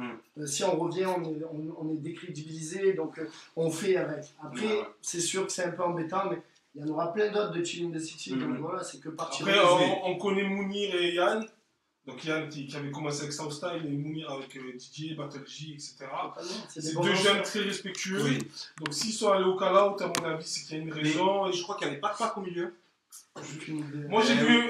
Si on revient, on est décrédibilisé, donc on fait avec. Après, c'est sûr que c'est un peu embêtant, mais il y en aura plein d'autres de Team in the City. Donc voilà, c'est que partir. Après, on connaît Mounir et Yann. Donc Yann qui avait commencé avec Southstyle et Mounir avec Didier, Battle J, etc. C'est deux jeunes très respectueux. Oui. Donc s'ils sont allés au call-out, à mon avis, c'est qu'il y a une raison. Et je crois qu'il n'y avait pas de pack au milieu. Moi j'ai vu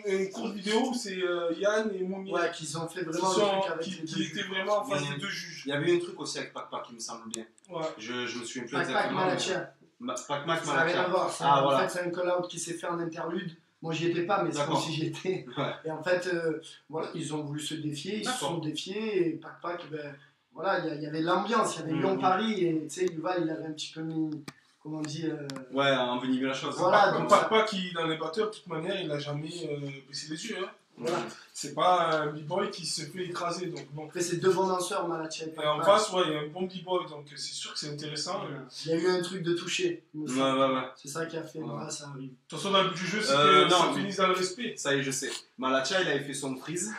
une courte vidéo où c'est Yann et Mounir. Ouais, qu'ils ont fait vraiment un truc avec qui étaient vraiment en face des deux juges. Il y avait eu un truc aussi avec Pac qui me semble bien. Ouais. Je me souviens plus exactement. Pac Malatia. Ça n'a rien à voir. En fait, c'est un call-out qui s'est fait en interlude. Moi, j'y étais pas, mais c'est comme si j'y étais. Ouais. Et en fait, voilà, ils ont voulu se défier, ils se sont défiés, et Pac, ben, voilà, il y avait l'ambiance, il y avait Lyon-Paris, et tu sais, Yuval, il avait un petit peu mis, comment on dit... Ouais, envenimé la chose. Voilà, donc Pac, dans les batteurs, de toute manière, il n'a jamais baissé les yeux. Hein. Voilà. C'est pas un b-boy qui se fait écraser. Donc, bon. Après, c'est deux bons danseurs, Malatia et Pac. Et en face, ouais, il y a un bon b-boy, donc c'est sûr que c'est intéressant. Il y a eu un truc de toucher. Ouais. C'est ça qui a fait, voilà, ça arrive. De toute façon, dans le but du jeu, c'est que ça finisse dans le respect. Ça y est, je sais. Malatia, il avait fait son freeze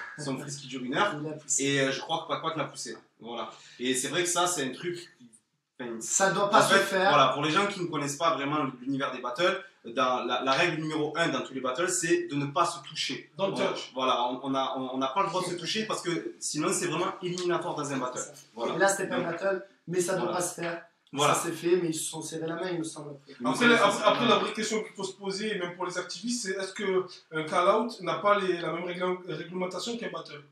qui dure 1 heure. Et je crois que Pac l'a poussé. Voilà. Et c'est vrai que ça, c'est un truc. Ça doit pas se faire. Voilà, pour les gens qui ne connaissent pas vraiment l'univers des battles, dans la règle numéro 1 dans tous les battles, c'est de ne pas se toucher. Don't touch. Voilà, on n'a pas le droit de se toucher parce que sinon c'est vraiment éliminatoire dans un battle. Voilà. Et là, c'était pas un battle, mais ça doit pas se faire. Voilà. Ça s'est fait, mais ils se sont serrés la main, il me semble. Après, la vraie question qu'il faut se poser, et même pour les activistes, c'est est-ce qu'un call-out n'a pas la même réglementation qu'un battle?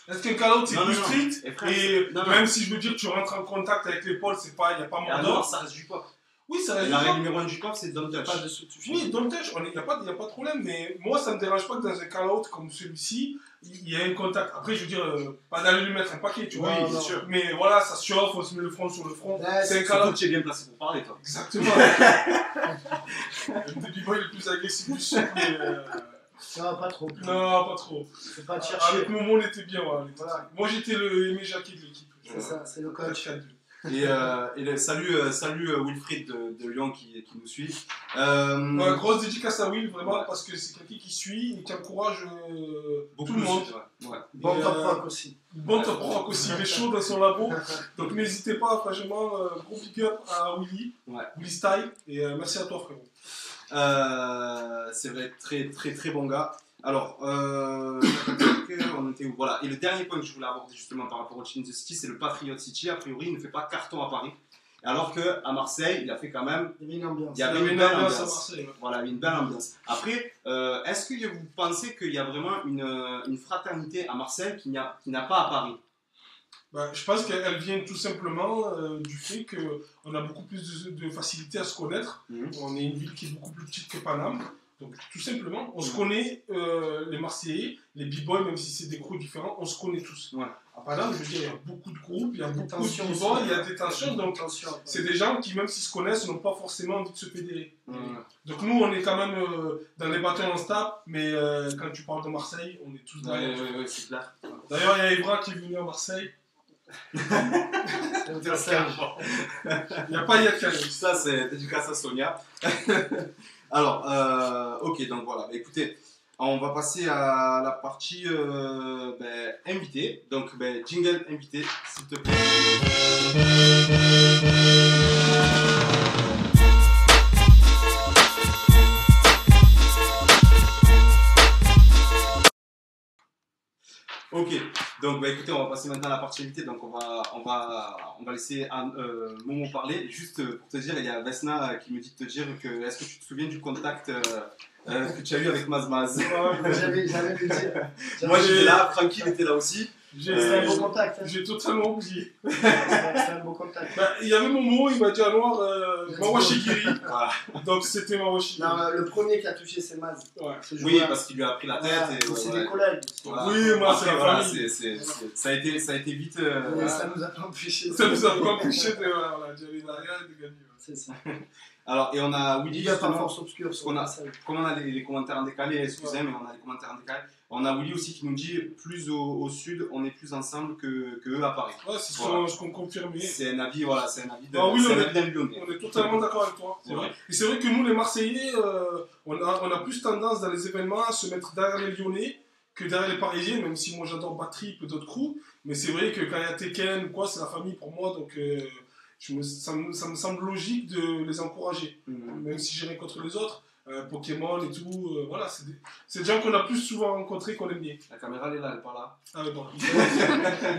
Est-ce qu'un call-out c'est plus strict et même si je veux dire tu rentres en contact avec l'épaule, il n'y a pas mort d'or. Ça reste du pop. Oui, ça reste la règle numéro 1 du pop, c'est don't touch. Pas de se toucher. Oui, don't touch, il n'y a pas de problème, mais moi ça ne me dérange pas que dans un call-out comme celui-ci, il y ait un contact. Après, je veux dire, pas d'aller lui mettre un paquet, tu vois. Oui, bien sûr. Mais voilà, ça se chauffe, on se met le front sur le front. C'est un call-out. Tu es bien placé pour parler, toi. Exactement. Le b-boy le plus agressif du sud, mais. Non, pas trop. Non, pas trop. Faut pas te chercher. Avec Momo, on était bien. Voilà. Moi, j'étais le Aimé Jacquet de l'équipe. C'est ça, c'est le coach. Et salut Wilfried de Lyon qui nous suit. Grosse dédicace à Will, vraiment, parce que c'est quelqu'un qui suit et qui encourage tout le monde. Bon top rock aussi. Bon top rock aussi, il est chaud dans son labo. Donc n'hésitez pas, franchement, gros big up à Willy, Willy Style, et merci à toi, frérot. C'est vrai, très très très bon gars. Alors, on était où? Voilà. Et le dernier point que je voulais aborder justement par rapport au Team in the City, c'est le Patriot City. A priori, il ne fait pas carton à Paris. Alors qu'à Marseille, il a fait quand même. Il y avait une ambiance. Il y avait une belle ambiance à Marseille. Voilà, une belle ambiance. Après, est-ce que vous pensez qu'il y a vraiment une fraternité à Marseille qui n'a pas à Paris? Je pense qu'elle vient tout simplement du fait qu'on a beaucoup plus de facilité à se connaître. On est une ville qui est beaucoup plus petite que Paname. Donc tout simplement, on se connaît, les Marseillais, les b-boys, même si c'est des crews différents, on se connaît tous. Ouais. Paname, je veux dire, il y a beaucoup de groupes, il y a beaucoup de tensions vivants, aussi. il y a des tensions, donc c'est des gens qui, même s'ils se connaissent, n'ont pas forcément envie de se fédérer. Donc nous, on est quand même dans les battles, on se tape, mais quand tu parles de Marseille, on est tous dans Ouais, c'est clair. D'ailleurs, il y a Ibra qui est venu à Marseille. Il n'y a pas Yad Khaled. Ça, c'est dédicace à Sonia. Alors, ok, donc voilà. Bah, écoutez, on va passer à la partie invité. Donc, jingle invité, s'il te plaît. Ok, donc écoutez, on va passer maintenant à la partie invité. Donc on va laisser Momo parler. Juste pour te dire, il y a Vesna qui me dit de te dire que est-ce que tu te souviens du contact que tu as eu avec Mazmaz? J'avais le dire. Moi j'étais là, Francky était là aussi. C'était un beau contact. Hein. J'ai totalement oublié. C'était un beau contact. Bah, il y avait Momo, il m'a dit à Noir, Mawashigiri. Voilà. Donc c'était Mawashigiri. Non, le premier qui a touché c'est Maz. Ouais. Oui, parce qu'il lui a pris la tête. Voilà, c'est des collègues. Voilà. Oui, moi Après, c'est la voilà, famille. ça a été vite. Mais ça nous a pas empêché. Ça nous a pas empêché de aller derrière et de gagner. C'est ça. Alors, et on a Willy, Il y a pas justement, force obscure sur qu'on a- la scène. comme on a les commentaires en décalé, excusez, mais on a les commentaires en décalé. On a Willy aussi qui nous dit plus au sud, on est plus ensemble que eux à Paris. Ouais, c'est Voilà. ce qu'on confirmait. C'est un avis, voilà, c'est un avis de Ah oui, c'est un on est- avis d'un Lyonnais. On est totalement d'accord avec toi, c'est Ouais. vrai. Et c'est vrai que nous, les Marseillais, on a plus tendance dans les événements à se mettre derrière les Lyonnais que derrière les Parisiens, même si moi j'adore Bad Trip et d'autres crews. Mais c'est vrai que quand il y a Tekken ou quoi, c'est la famille pour moi, donc ça me semble logique de les encourager. Même si j'ai rien contre les autres, Pokémon et tout, voilà, c'est des gens qu'on a plus souvent rencontrés qu'on aime bien. La caméra elle est là, elle est pas là. Ah, ouais, bon.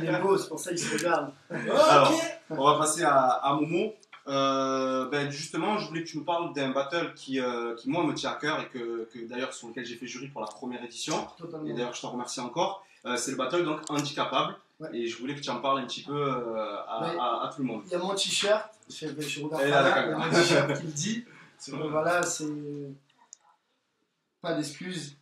Il est beau, c'est pour ça qu'il se regarde. Alors, on va passer à Momo. Justement, je voulais que tu nous parles d'un battle qui moi me tient à cœur et que d'ailleurs sur lequel j'ai fait jury pour la première édition. Et Totalement. d'ailleurs, je t'en remercie encore. C'est le battle donc handicapable. Ouais. Et je voulais que tu en parles un petit peu à tout le monde. Il y a mon t-shirt, je regarde Et pas là, là, la il y a caméra. mon t-shirt qui le dit. C'est Donc vrai. voilà, c'est pas d'excuses,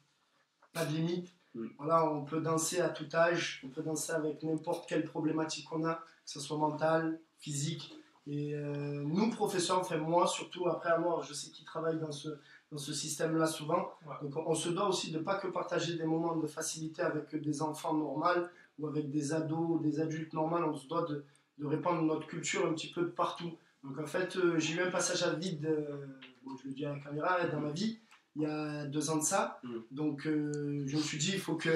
pas de limite. Voilà, on peut danser à tout âge, on peut danser avec n'importe quelle problématique qu'on a, que ce soit mentale, physique. Et nous, professeurs, enfin moi surtout, après à moi, je sais qu'ils travaillent dans ce système-là souvent. Ouais. Donc on se doit aussi de pas que partager des moments de facilité avec des enfants normaux ou avec des ados, des adultes normaux. On se doit de répandre notre culture un petit peu de partout. Donc en fait, j'ai eu un passage à vide, je le dis à la caméra, dans ma vie, il y a 2 ans de ça. Donc je me suis dit, il faut que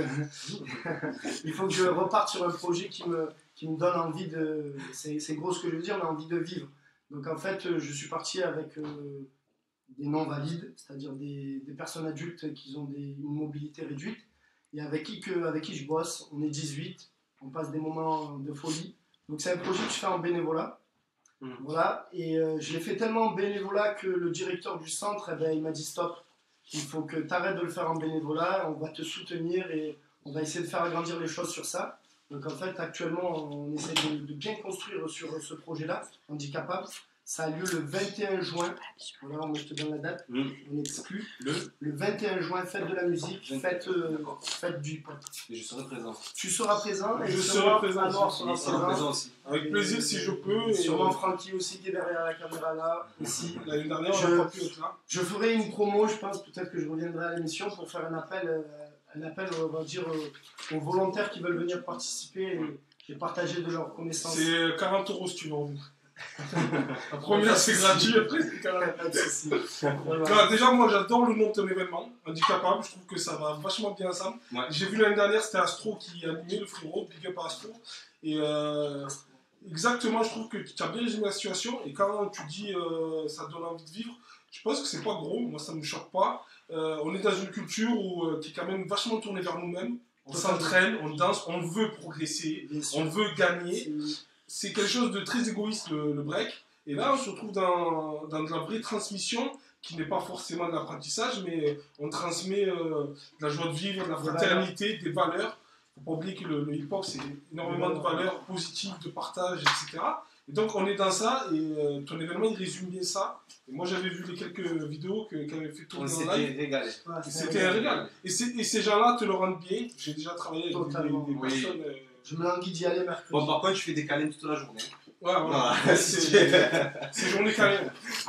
je reparte sur un projet qui me donne envie de... C'est gros ce que je veux dire, mais envie de vivre. Donc en fait, je suis parti avec des non-valides, c'est-à-dire des personnes adultes qui ont une mobilité réduite, et avec qui je bosse. On est 18, on passe des moments de folie. Donc c'est un projet que je fais en bénévolat. Voilà, et je l'ai fait tellement en bénévolat que le directeur du centre, il m'a dit stop, il faut que tu arrêtes de le faire en bénévolat, on va te soutenir et on va essayer de faire agrandir les choses sur ça. Donc en fait, actuellement, on essaie de bien construire sur ce projet-là, handicapable. Ça a lieu le 21 juin, voilà, moi je te donne la date, on exclut. Le 21 juin, fête de la musique, fête du hip-hop. Et je serai présent. Tu seras présent et Je serai présent Anwar aussi. sera Il sera présent. présent aussi. Avec plaisir si je peux. Et Sûrement Francky aussi qui est derrière la caméra là, ici. l'année dernière, on Je- n'a pas pu être là. Je ferai une promo, je pense peut-être que je reviendrai à l'émission pour faire un appel, on va dire, aux volontaires qui veulent venir participer et partager de leurs connaissances. C'est 40 € si tu veux en venir. La première c'est gratuit, après c'est 40. Pas de souci. Voilà. Non, déjà, moi j'adore le nom de ton événement, handicapable, je trouve que ça va vachement bien ensemble. Ouais. J'ai vu l'année dernière, c'était Astro qui animait le frérot, big up à Astro. Et exactement, je trouve que tu as bien résumé la situation. Et quand tu dis ça donne envie de vivre, je pense que c'est pas gros, moi ça me choque pas. On est dans une culture qui est quand même vachement tournée vers nous-mêmes. On s'entraîne, on danse, on veut progresser, Bien sûr. on veut gagner. C'est quelque chose de très égoïste le break. Et là, on se retrouve dans de la vraie transmission qui n'est pas forcément de l'apprentissage, mais on transmet de la joie de vivre, de la fraternité, des valeurs. Il ne faut pas oublier que le hip-hop, c'est énormément de valeurs positives, de partage, etc. Et donc, on est dans ça, et ton événement, il résume bien ça. Et moi, j'avais vu les quelques vidéos qu'avait fait On tourner en s'était live. régalé. Ouais, Et c'était un régal. Et ces gens-là te le rendent bien. J'ai déjà travaillé avec Totalement. des Oui. personnes. Je me languis d'y aller mercredi. Bon, par contre, je fais des câlins toute la journée. Ouais, voilà. Voilà. C'est journée carrée.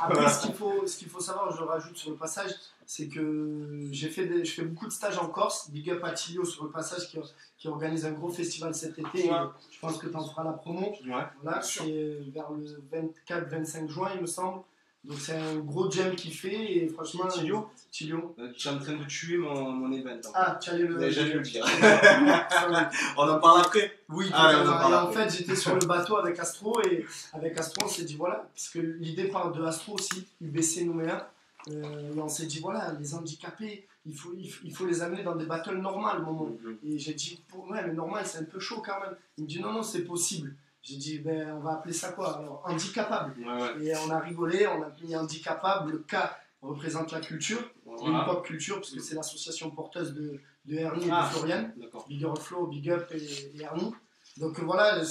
Après, ce qu'il faut savoir, je le rajoute sur le passage, c'est que je fais beaucoup de stages en Corse. Big up à Tilio sur le passage qui organise un gros festival cet été. Ouais. Je pense que tu en feras la promo. Ouais. Voilà, c'est vers le 24-25 juin, il me semble. Donc c'est un gros jam qu'il fait et franchement. Tilio Tilio. Tu es en train de tuer mon event. Ah, tu allais le. J'allais le dire. Ça On en parle après. Oui, Ah, ouais, on en et parle en après. fait j'étais sur le bateau avec Astro et avec Astro on s'est dit voilà, parce que l'idée part de Astro aussi, UBC Nouméa, et on s'est dit voilà, les handicapés, il faut les amener dans des battles normales, Momo. Et j'ai dit ouais mais normal c'est un peu chaud quand même. Il me dit non c'est possible. J'ai dit ben on va appeler ça quoi alors handicapable. Ouais. Et on a rigolé, on a mis handicapable, le K représente la culture, une pop culture parce que c'est l'association porteuse de Ernie et de Florian. D'accord. Big Up Flow, Big Up et Ernie. Donc voilà,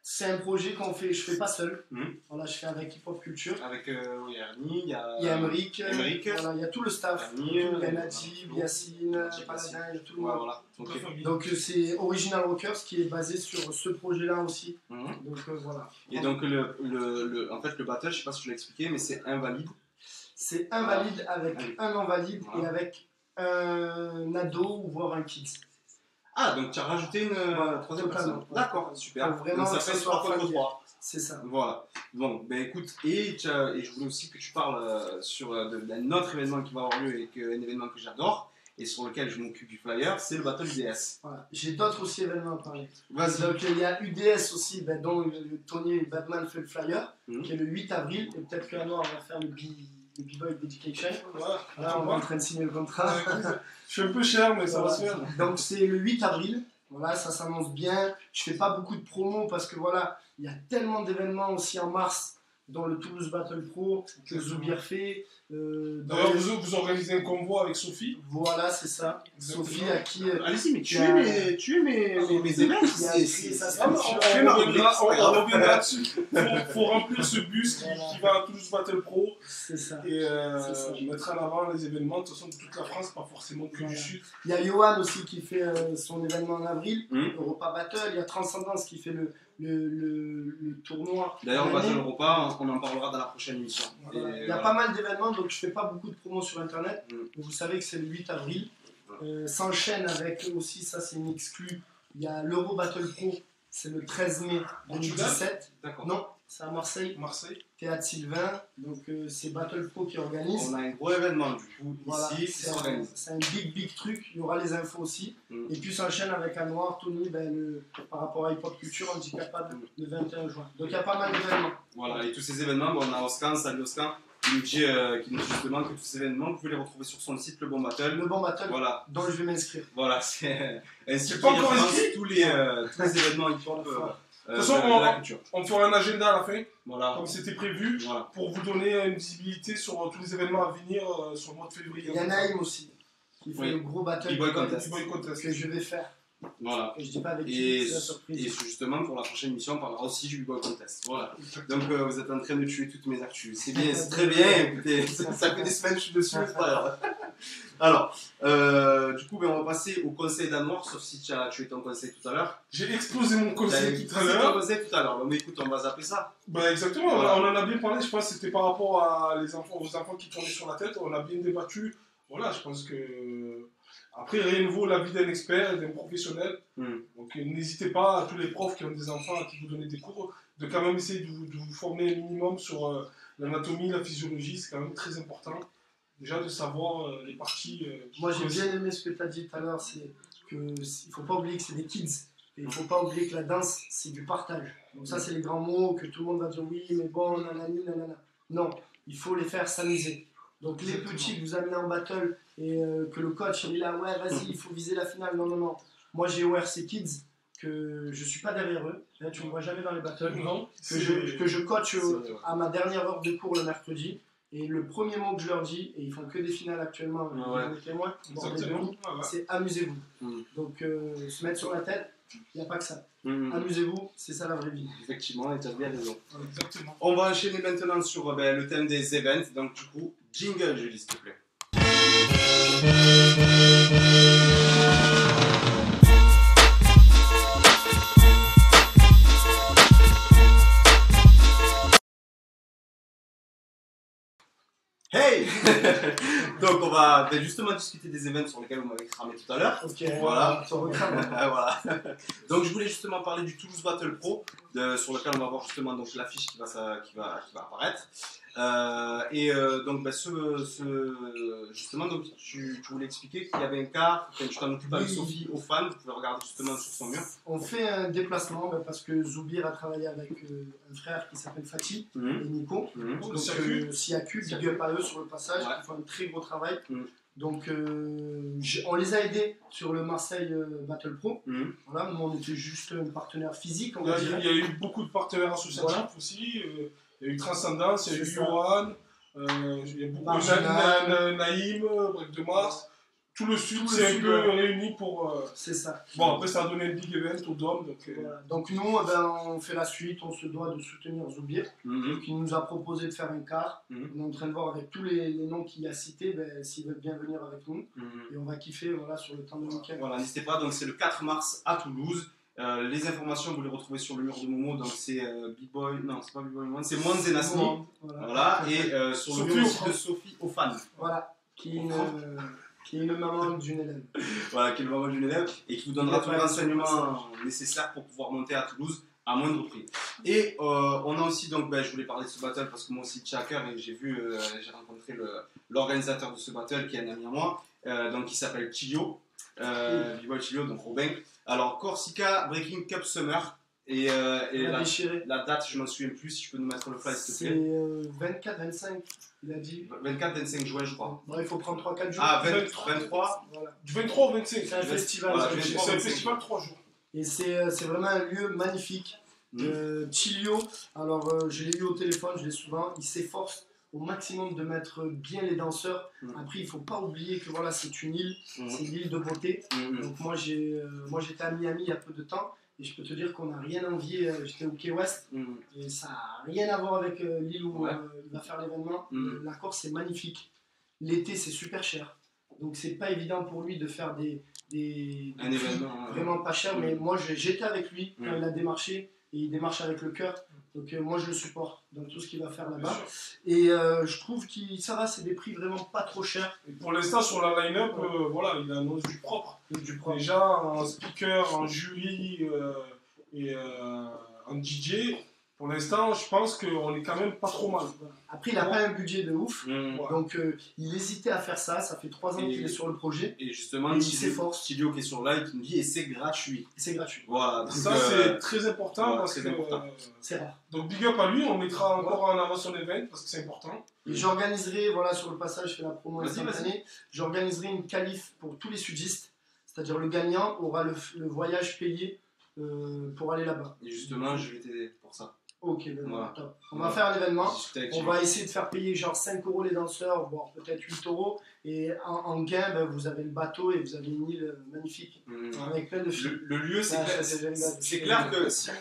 c'est un projet qu'on fait, je fais pas seul. Voilà, je fais avec Hip Hop Culture. Avec Ernie, il y a Emeric, Emeric. voilà, il y a tout le staff. Ernie, Il y a Najib, Yacine, Paladin, il y a tout le Ouais, monde. voilà. Ok. Donc c'est Original Rockers qui est basé sur ce projet-là aussi. Donc voilà. Et donc en fait le battle, je sais pas si tu l'as expliqué, mais c'est invalide. C'est invalide avec un invalide Voilà. et avec un ado ou voire un kids. Ah, donc tu as rajouté une troisième Totalement, personne. ouais. D'accord, super. Faut vraiment donc ça que fait ça soit 3 contre familial. 3. C'est ça. Voilà. Bon, ben écoute, et je voulais aussi que tu parles sur d'un autre événement qui va avoir lieu et un événement que j'adore et sur lequel je m'occupe du flyer, c'est le Battle UDS. Voilà. J'ai d'autres aussi événements à parler. Vas-y. Donc il y a UDS aussi, dont le Tony Batman fait le flyer, Mhm. qui est le 8 avril, et peut-être qu'un an on va faire le B-Boy Dedication. Ouais. Là on est en train de signer le contrat. Je suis un peu cher, mais ça va Voilà. se faire. Donc c'est le 8 avril, voilà, ça s'annonce bien. Je fais pas beaucoup de promos parce que voilà, il y a tellement d'événements aussi en mars, dont le Toulouse Battle Pro, que Zoubir fait. D'ailleurs, vous organisez un convoi avec Sophie. Voilà, c'est ça. Exactement. Sophie à qui. Allez-y, mais tu Il y a- es mes événements. qui a écrit sa Ah, on structure. reviendra là-dessus. Faut remplir ce bus qui va à Toulouse Battle Pro C'est ça. et C'est ça. mettre en avant les événements de toute façon de toute la France, pas forcément que Voilà. du Sud. Il y a Johan aussi qui fait son événement en avril, Mhm. Europa Battle. Il y a Transcendance qui fait le tournoi. D'ailleurs, le en année. Battle Europa, on en parlera dans la prochaine émission. Voilà. Et Il y a voilà. pas mal d'événements, donc je fais pas beaucoup de promos sur internet. Mhm. Mais vous savez que c'est le 8 avril. S'enchaîne avec aussi, ça c'est une exclue. Il y a l'Euro Battle Pro, c'est le 13 mai 2017. D'accord. Non, c'est à Marseille, Marseille. Théâtre Sylvain. Donc c'est Battle Pro qui organise. On a un gros événement du coup Voilà, ici qui s'organise. c'est un big truc, il y aura les infos aussi. Mhm. Et puis s'enchaîne avec un noir, Tony, par rapport à Hip Hop Culture handicapable le 21 juin. Donc il y a pas mal d'événements. Voilà, et tous ces événements, bon, on a Oscan, salut Oscan, qui nous dit justement que tous ces événements, vous pouvez les retrouver sur son site, Le Bon Battle. Le bon battle, Voilà, dont je vais m'inscrire. voilà, c'est un site qui pas encore référence inscrit tous les événements hip-hop De toute façon, de la culture. On fera un agenda à la fin, Voilà, comme c'était prévu, voilà. pour vous donner une visibilité sur tous les événements à venir sur le mois de février. Il y a Naïm aussi, qui fait Oui. le gros battle B-Boy Contest. B-Boy Contest. que je vais faire. Voilà. Que je dis pas avec Et, qui, c'est la et surprise. justement, pour la prochaine émission, on parlera aussi du B-Boy Contest. Voilà. Donc, vous êtes en train de tuer toutes mes actus. C'est bien, c'est très bien. Écoutez, ça fait des semaines que je suis dessus, c'est pas grave. Alors, du coup, ben, on va passer au conseil d'Anouar, sauf si tu étais en conseil tout à l'heure. J'ai explosé mon conseil tout à C'est ton l'heure. conseil tout à l'heure. Mais écoute, on va zapper ça. Bah exactement, Voilà. on en a bien parlé, je pense que c'était par rapport à aux enfants qui tournaient sur la tête, on a bien débattu. Voilà, je pense que... Après, rien ne vaut la vie d'un expert et d'un professionnel. Donc n'hésitez pas, à tous les profs qui ont des enfants à qui vous donnez des cours, de quand même essayer de vous former un minimum sur l'anatomie, la physiologie, c'est quand même très important. Déjà de savoir les parties... Moi j'ai bien aimé ce que tu as dit tout à l'heure, c'est qu'il ne faut pas oublier que c'est des kids. Et il ne faut pas oublier que la danse, c'est du partage. Donc ça, c'est les grands mots que tout le monde va dire oui, mais bon, nanani, nanana. Non, il faut les faire s'amuser. Donc les petits que vous amenez en battle et que le coach il est là, ouais, vas-y, il faut viser la finale. Non, non, non. Moi, j'ai ORC Kids, que je ne suis pas derrière eux. Là, tu ne me vois jamais dans les battles. Non, Que je coach à ma dernière heure de cours le mercredi. Et le premier mot que je leur dis, et ils font que des finales actuellement, Ouais. les témoins, bord des exactement. demi, Ah ouais. c'est amusez-vous. Mm. Donc se mettre sur la tête, il n'y a pas que ça. Mhm. Amusez-vous, c'est ça la vraie vie. Effectivement, et tu as bien raison. Exactement. On va enchaîner maintenant sur le thème des events. Donc, du coup, jingle, Julie, s'il te plaît. va justement discuter des événements sur lesquels vous m'avez cramé tout à l'heure. Ok, Voilà. on recrame. Voilà. Donc je voulais justement parler du Toulouse Battle Pro, sur lequel on va voir justement donc, l'affiche qui va apparaître. Donc justement donc, tu voulais expliquer qu'il y avait un cas, quand tu t'en occupes avec Oui. Sophie au fan, vous pouvez regarder justement sur son mur. On fait un déplacement parce que Zoubir a travaillé avec un frère qui s'appelle Fatih et Nico. Donc SIAQ, big up à eux sur le passage, Ouais. ils font un très gros travail. Mhm. Donc on les a aidés sur le Marseille Battle Pro. Voilà, nous on était juste un partenaire physique, on va dire. Il y a eu beaucoup de partenaires associatifs Voilà. aussi. Il y a eu Transcendance, il y a eu C'est ça. Johan, il y a beaucoup Marginal. Naïm, Break de Mars. Tout le sud Tout le s'est un sud, peu ouais. réuni pour. C'est ça. Bon, après, ça a donné un big event au Dôme. Donc, Voilà. Donc nous, on fait la suite, on se doit de soutenir Zoubir, qui nous a proposé de faire un quart. On est en train de voir avec tous les noms qu'il a cités, s'ils veulent bien venir avec nous. Et on va kiffer voilà, sur le temps de week-end. Voilà, n'hésitez pas, donc c'est le 4 mars à Toulouse. Les informations, vous les retrouvez sur le mur de Momo, donc c'est B-Boy, non, c'est pas B-Boy One, c'est Moins et Nasni. Voilà, et sur le mur aussi de Sophie aux fans. Voilà, qui est une maman d'une élève. Voilà, qui est le maman d'une élève et qui vous donnera tous les renseignements nécessaires pour pouvoir monter à Toulouse à moindre prix. Et on a aussi, donc, je voulais parler de ce battle parce que moi aussi, j'ai à cœur et j'ai rencontré l'organisateur de ce battle qui est un ami à moi, donc qui s'appelle Chilio, B-Boy Chilio, donc Robin. Alors, Corsica Breaking Cup Summer. Et la date, je ne m'en souviens plus, si je peux nous mettre le fly s'il te plaît. C'est 24-25, il a dit. 24-25 juin, je crois. Bon, il faut prendre 3-4 jours. Ah, 23. Voilà. du 23 au 25. C'est un festival. Voilà, ça. C'est un festival de 3 jours. Et c'est vraiment un lieu magnifique. Chilio, alors je l'ai eu au téléphone, je l'ai souvent, il s'efforce au maximum de mettre bien les danseurs. Après, il ne faut pas oublier que voilà, c'est une île, c'est une île de beauté. Donc moi j'étais à Miami il y a peu de temps et je peux te dire qu'on n'a rien envié. J'étais au Key West et ça n'a rien à voir avec l'île où il va faire l'événement. La Corse c'est magnifique. L'été c'est super cher. Donc c'est pas évident pour lui de faire des un événement vraiment pas cher, mais moi j'étais avec lui quand il a démarché et il démarche avec le cœur. Donc moi je le supporte dans tout ce qu'il va faire là-bas. Et je trouve que ça va, c'est des prix vraiment pas trop chers. Et pour l'instant, sur la line-up, voilà, il annonce du propre. Déjà en speaker, en jury et en DJ. Pour l'instant, je pense qu'on est quand même pas trop mal. Après, il n'a pas un budget de ouf, donc il hésitait à faire ça. Ça fait 3 ans qu'il est sur le projet. Et justement, il s'efforce. Studio qui est sur live qui nous dit et c'est gratuit. C'est gratuit. Voilà. Donc, ça, c'est très important parce que c'est rare. Donc, big up à lui, on mettra encore en avant son event parce que c'est important. Et j'organiserai, voilà, sur le passage, je fais la promo instantanée. J'organiserai une qualif pour tous les sudistes, c'est-à-dire le gagnant aura le voyage payé pour aller là-bas. Et justement, je vais t'aider pour ça. Ok, top. On va faire l'événement. On va essayer de faire payer genre 5 € les danseurs, voire peut-être 8 €. Et en gain, vous avez le bateau et vous avez une île magnifique. Avec plein de filles. Le lieu, c'est clair que si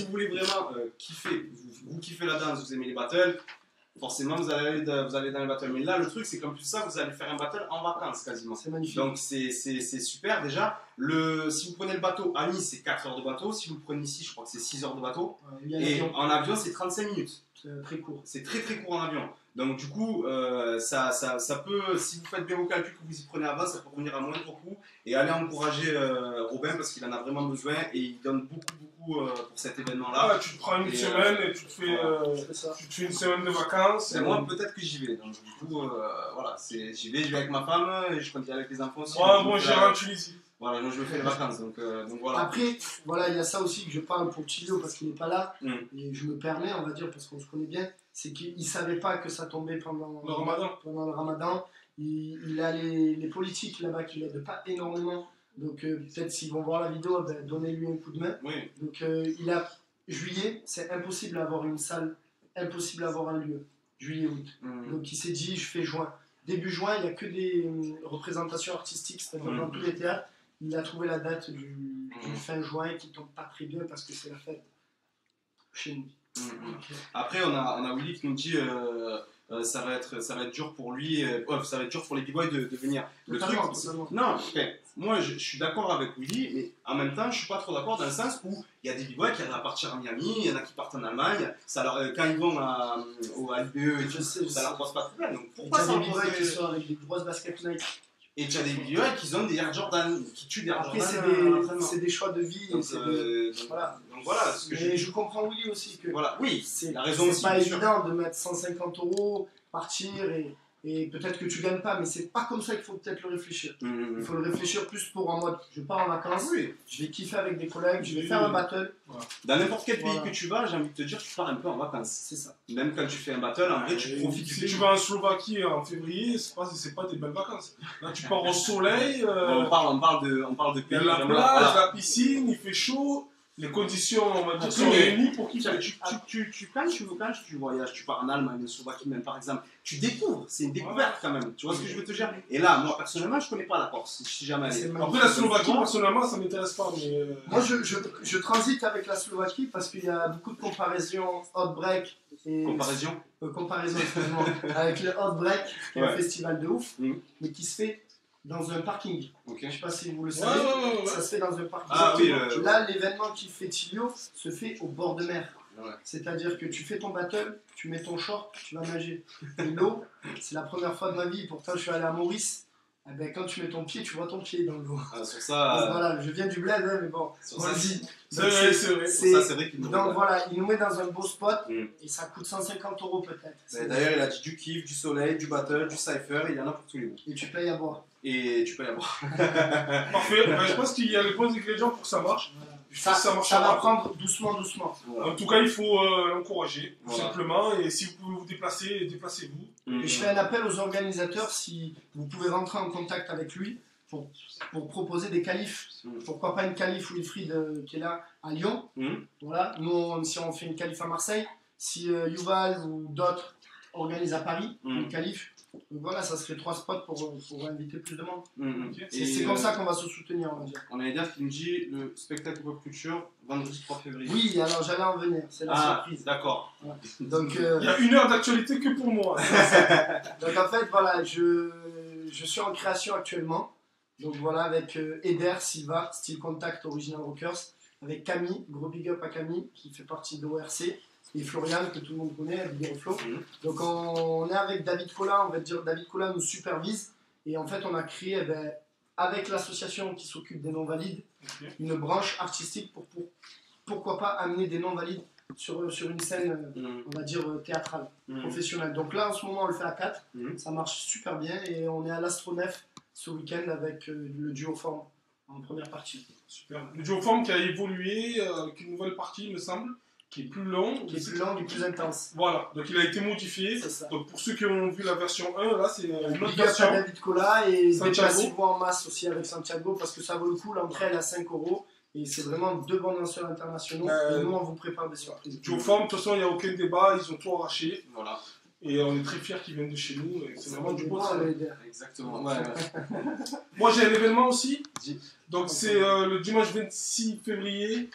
vous voulez vraiment kiffer, vous kiffez la danse, vous aimez les battles, forcément vous allez dans les battles. Mais là, le truc, c'est qu'en plus de ça, vous allez faire un battle en vacances quasiment. C'est magnifique. Donc c'est super déjà. Si vous prenez le bateau à Nice, c'est 4 heures de bateau. Si vous le prenez ici, je crois que c'est 6 heures de bateau. Et en avion, c'est 35 minutes. C'est très court. C'est très très court en avion. Donc du coup, ça peut, si vous faites bien vos calculs, que vous y prenez avant, ça peut revenir à moindre coût. Et allez encourager Robin parce qu'il en a vraiment besoin et il donne beaucoup pour cet événement-là. Tu te prends une semaine et tu te fais une semaine de vacances. Et moi, peut-être que j'y vais. Donc du coup, voilà, j'y vais avec ma femme et je compte y aller avec les enfants aussi. Moi, j'irai en Tunisie. Voilà, moi je me fais les vacances, donc voilà. Après, voilà, il y a ça aussi que je parle pour Chilio parce qu'il n'est pas là, et je me permets, on va dire, parce qu'on se connaît bien, c'est qu'il ne savait pas que ça tombait pendant le ramadan. Il a les politiques là-bas qui l'aident pas énormément, donc peut-être s'ils vont voir la vidéo, donnez-lui un coup de main. Oui. Donc juillet, c'est impossible d'avoir une salle, impossible d'avoir un lieu, juillet-août. Donc il s'est dit, je fais juin. Début juin, il n'y a que des représentations artistiques, c'est-à-dire dans tous les théâtres. Il a trouvé la date du fin juin qui tombe pas très bien parce que c'est la fête chez nous. Après, on a Willy qui nous dit ça va être dur pour lui, ça va être dur pour les b-boys de venir. Le truc, Totalement. non, moi je suis d'accord avec Willy, mais en même temps je suis pas trop d'accord dans le sens où il y a des b-boys qui arrivent à partir à Miami, il y en a qui partent en Allemagne, quand ils vont à l'IBE et tout, ça leur pose pas de problème. Donc Il y pourquoi a ça des leur pose b-boys qui sont avec des grosses baskets Nike. Et tu as des b-boys qui ont des Air Jordan, qui tuent des Air Après, Jordan. c'est des choix de vie. Donc, Voilà. donc voilà, ce que Mais je comprends Willy aussi que voilà, oui, c'est la raison aussi, pas bien sûr. évident de mettre 150 €, partir et peut-être que tu gagnes pas, mais c'est pas comme ça qu'il faut peut-être le réfléchir. Il faut le réfléchir plus pour en mode je pars en vacances, Oui. je vais kiffer avec des collègues, je vais faire un battle. Dans n'importe quel pays Voilà. que tu vas, j'ai envie de te dire, tu pars un peu en vacances. C'est ça. Même quand tu fais un battle, en vrai, tu profites du Si pays. tu vas en Slovaquie en février, c'est pas des belles vacances. Là, tu pars au soleil, On parle de il y pays. a la vraiment, plage, voilà. la piscine, il fait chaud, les conditions, on va dire, Après, sont réunies pour qu'il Quand fasse. quand tu voyages, tu pars en Allemagne, en Slovaquie même par exemple, tu découvres, c'est une découverte quand même. Tu vois ce que je veux te dire? Et là, moi personnellement, je connais pas la Corse, je suis jamais allé. C'est Après, la Slovaquie, personnellement, ça m'intéresse pas, mais. Moi, je transite avec la Slovaquie parce qu'il y a beaucoup de comparaisons hot break et Comparaison. excuse-moi, avec le hot break, qui est un Ouais. festival de ouf, Mhm. mais qui se fait dans un parking. Ok. Je sais pas si vous le Ouais, savez, ouais. ça se fait dans un parking. Ah oui, Là, l'événement qui fait Tilio se fait au bord de mer. Ouais. C'est-à-dire que tu fais ton battle, tu mets ton short, tu vas nager. Et l'eau, c'est la première fois de ma vie, pourtant je suis allé à Maurice. Eh ben, quand tu mets ton pied, tu vois ton pied dans l'eau. Ah, sur Donc ça, voilà, je viens du bled, hein, mais bon, sur on ça, le dit. C'est Donc, vrai, c'est vrai. c'est vrai qu'il nous Donc voilà, il nous met dans un beau spot Mm. et ça coûte 150 € peut-être. Mais d'ailleurs, il a dit du kiff, du soleil, du battle, du cypher, il y en a pour tous les goûts. Et tu payes à boire. Et tu peux y avoir. Parfait. Ben, je pense qu'il y a les bons ingrédients pour que ça marche. Voilà. Je pense que ça Ça marchera. va prendre doucement. En tout cas, il faut l'encourager, tout Voilà. simplement. Et si vous pouvez vous déplacer, déplacez-vous. Et je fais un appel aux organisateurs si vous pouvez rentrer en contact avec lui pour proposer des qualifs. Mm. Pourquoi pas une qualif Wilfried qui est là à Lyon. Mm. Voilà. Nous, si on fait une qualif à Marseille, si Yuval ou d'autres organisent à Paris une qualif, donc voilà, ça serait 3 spots pour inviter plus de monde. Ok. C'est comme ça qu'on va se soutenir, on va dire. On a Eder qui nous dit le spectacle Pop Culture, vendredi 3 février. Oui, alors j'allais en venir, c'est la surprise. D'accord. Donc, Il y a 1 heure d'actualité que pour moi. donc en fait, voilà, je suis en création actuellement. Donc voilà, avec Eder, Silva, Style Contact Original Rockers, avec Camille, gros big up à Camille, qui fait partie de l'ORC, et Florian, que tout le monde connaît, Big Flow. Donc on est avec David Cola, on va dire David Cola nous supervise, et en fait on a créé, avec l'association qui s'occupe des non-valides, une branche artistique pour pourquoi pas amener des non-valides sur une scène, on va dire, théâtrale, professionnelle. Donc là en ce moment on le fait à 4, ça marche super bien, et on est à l'Astronef ce week-end avec le duo forme en première partie. Super. Le duo forme qui a évolué avec une nouvelle partie, il me semble, qui est plus long. Qui est plus longue et plus intense. Voilà, donc il a été modifié. C'est ça. Donc pour ceux qui ont vu la version 1, là c'est une autre Big up version. à David Cola et Santiago. déplacez-vous en masse aussi avec Santiago parce que ça vaut le coup. L'entrée elle est à 5 € et c'est vraiment 2 bons danseurs internationaux. Et nous on vous prépare des surprises. Duo forme, de toute façon il n'y a aucun débat, ils ont tout arraché. Voilà. Et on est très fiers qu'ils viennent de chez nous. Et c'est vraiment du beau bon, travail. Exactement. Ouais. Moi j'ai un événement aussi. Dis. Donc c'est le dimanche 26 février.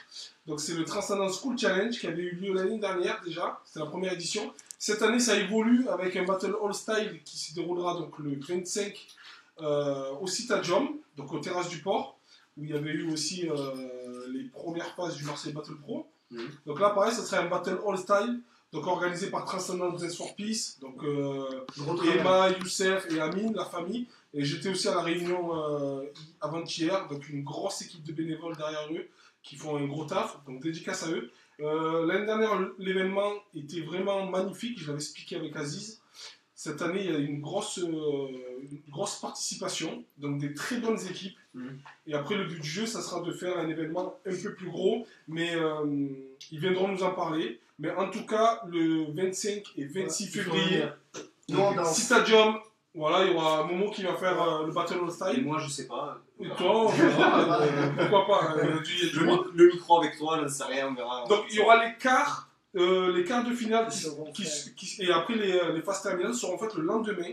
Donc c'est le Transcendence School Challenge qui avait eu lieu l'année dernière déjà. C'était la première édition. Cette année ça évolue avec un Battle All Style qui se déroulera donc le 25 au Citadium, donc aux terrasses du port, où il y avait eu aussi les premières phases du Marseille Battle Pro. Donc là pareil, ça serait un Battle All Style. Donc organisé par Transcendence Dance for Peace, donc Emma, Youssef et Amine, la famille. Et j'étais aussi à la réunion avant-hier, donc une grosse équipe de bénévoles derrière eux qui font un gros taf, donc dédicace à eux. L'année dernière, l'événement était vraiment magnifique, je l'avais expliqué avec Aziz. Cette année, il y a une grosse participation, donc des très bonnes équipes. Et après, le but du jeu, ça sera de faire un événement un peu plus gros, mais ils viendront nous en parler. Mais en tout cas, le 25 et 26 février, Citadium, voilà, il y aura Momo qui va faire le Battle All Et Style. moi, je sais pas. Et toi, on verra, pourquoi pas. Le micro avec toi, je ne sais rien, on verra. Donc il y aura les quarts de finale et après les phases terminales seront faites le lendemain,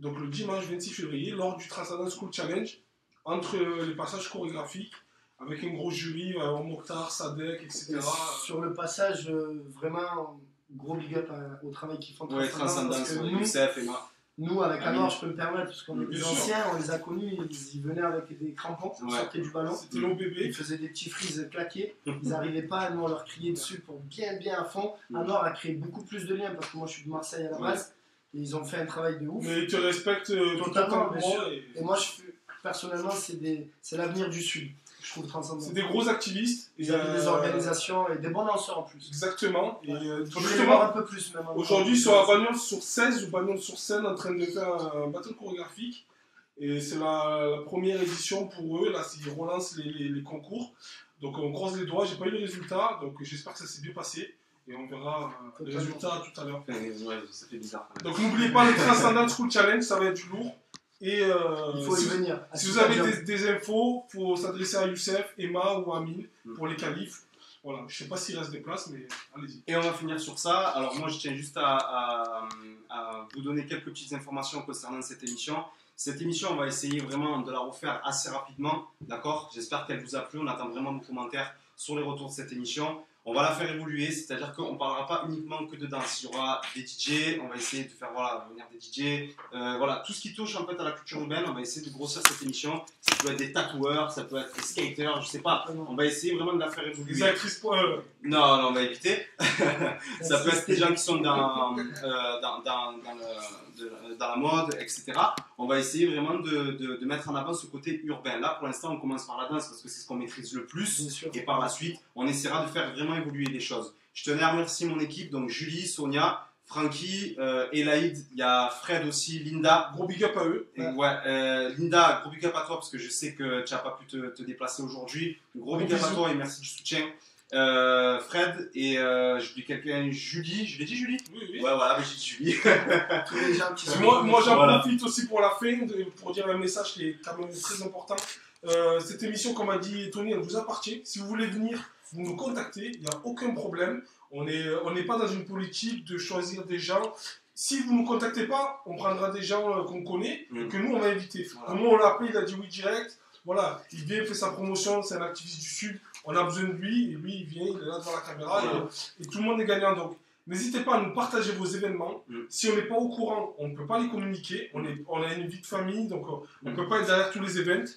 donc le dimanche 26 février, lors du Transcendence School Challenge, entre les passages chorégraphiques, avec un gros jury, Mokhtar, Sadek, etc. Et sur le passage, vraiment, gros big up au travail qu'ils font. Ouais, Transcendance, Youssef, Emma. Nous, avec Anor, je peux me permettre, parce qu'on est des Bien anciens, on les a connus, ils venaient avec des crampons, ils sortaient du ballon. C'était nos bébés. Ils faisaient des petits frises claqués, ils n'arrivaient pas, nous on leur criait dessus pour bien à fond. Anor a créé beaucoup plus de liens, parce que moi je suis de Marseille à la base, et ils ont fait un travail de ouf. Mais ils te respectent totalement. moi. Et moi, personnellement, c'est l'avenir du Sud. Je trouve Transcendance. C'est des gros activistes. Ils avaient des organisations et des bons lanceurs en plus. Exactement. Et justement, un peu plus même. Aujourd'hui, ils sont à Bagnols-sur-Cèze ou Bagnols-sur-Seine en train de faire un battle chorégraphique. Et c'est la première édition pour eux. Là, ils relancent les concours. Donc on croise les doigts. J'ai pas eu le résultat. Donc j'espère que ça s'est bien passé. Et on verra les résultats tout à l'heure. Ouais, ça fait bizarre. Donc n'oubliez pas le Transcendance School Challenge. Ça va être du lourd. Et il faut y venir. Si vous avez des infos, il faut s'adresser à Youssef, Emma ou Amine pour les qualifs. Voilà, je ne sais pas s'il reste des places, mais allez-y. Et on va finir sur ça. Alors moi, je tiens juste à vous donner quelques petites informations concernant cette émission. Cette émission, on va essayer vraiment de la refaire assez rapidement, d'accord? J'espère qu'elle vous a plu. On attend vraiment vos commentaires sur les retours de cette émission. On va la faire évoluer, c'est-à-dire qu'on ne parlera pas uniquement que de danse. Il y aura des DJ, on va essayer de faire venir des DJ. Voilà, tout ce qui touche en fait à la culture urbaine, on va essayer de grossir cette émission. Ça peut être des tatoueurs, ça peut être des skaters, je sais pas. On va essayer vraiment de la faire évoluer. Des actrices Non, on va éviter. Ça peut être des gens qui sont dans la mode, etc. On va essayer vraiment de mettre en avant ce côté urbain. Là, pour l'instant, on commence par la danse parce que c'est ce qu'on maîtrise le plus. Et par la suite, on essaiera de faire vraiment évoluer les choses. Je tenais à remercier mon équipe, donc Julie, Sonia, Francky, Elaïd, il y a Fred aussi, Linda. Gros big up à eux. Linda, gros big up à toi parce que je sais que tu n'as pas pu te déplacer aujourd'hui. Gros big up à toi et merci du soutien. Fred et j'oublie quelqu'un, Julie, je l'ai dit Julie? Oui. Ouais, voilà, mais j'ai dit Julie. Tous les gens qui sont moi j'en profite aussi pour la fin, pour dire un message qui est quand même très important. Cette émission, comme a dit Tony, elle vous appartient. Si vous voulez venir, vous nous contactez, il n'y a aucun problème. On n'est pas dans une politique de choisir des gens. Si vous ne nous contactez pas, on prendra des gens qu'on connaît et que nous on va inviter. Voilà. Nous on l'a appelé, il a dit oui direct. Voilà, il vient, il fait sa promotion, c'est un activiste du Sud. On a besoin de lui, et lui il vient, il est là devant la caméra, et tout le monde est gagnant. Donc n'hésitez pas à nous partager vos événements. Si on n'est pas au courant, on ne peut pas les communiquer. On a une vie de famille, donc on ne peut pas être derrière tous les événements.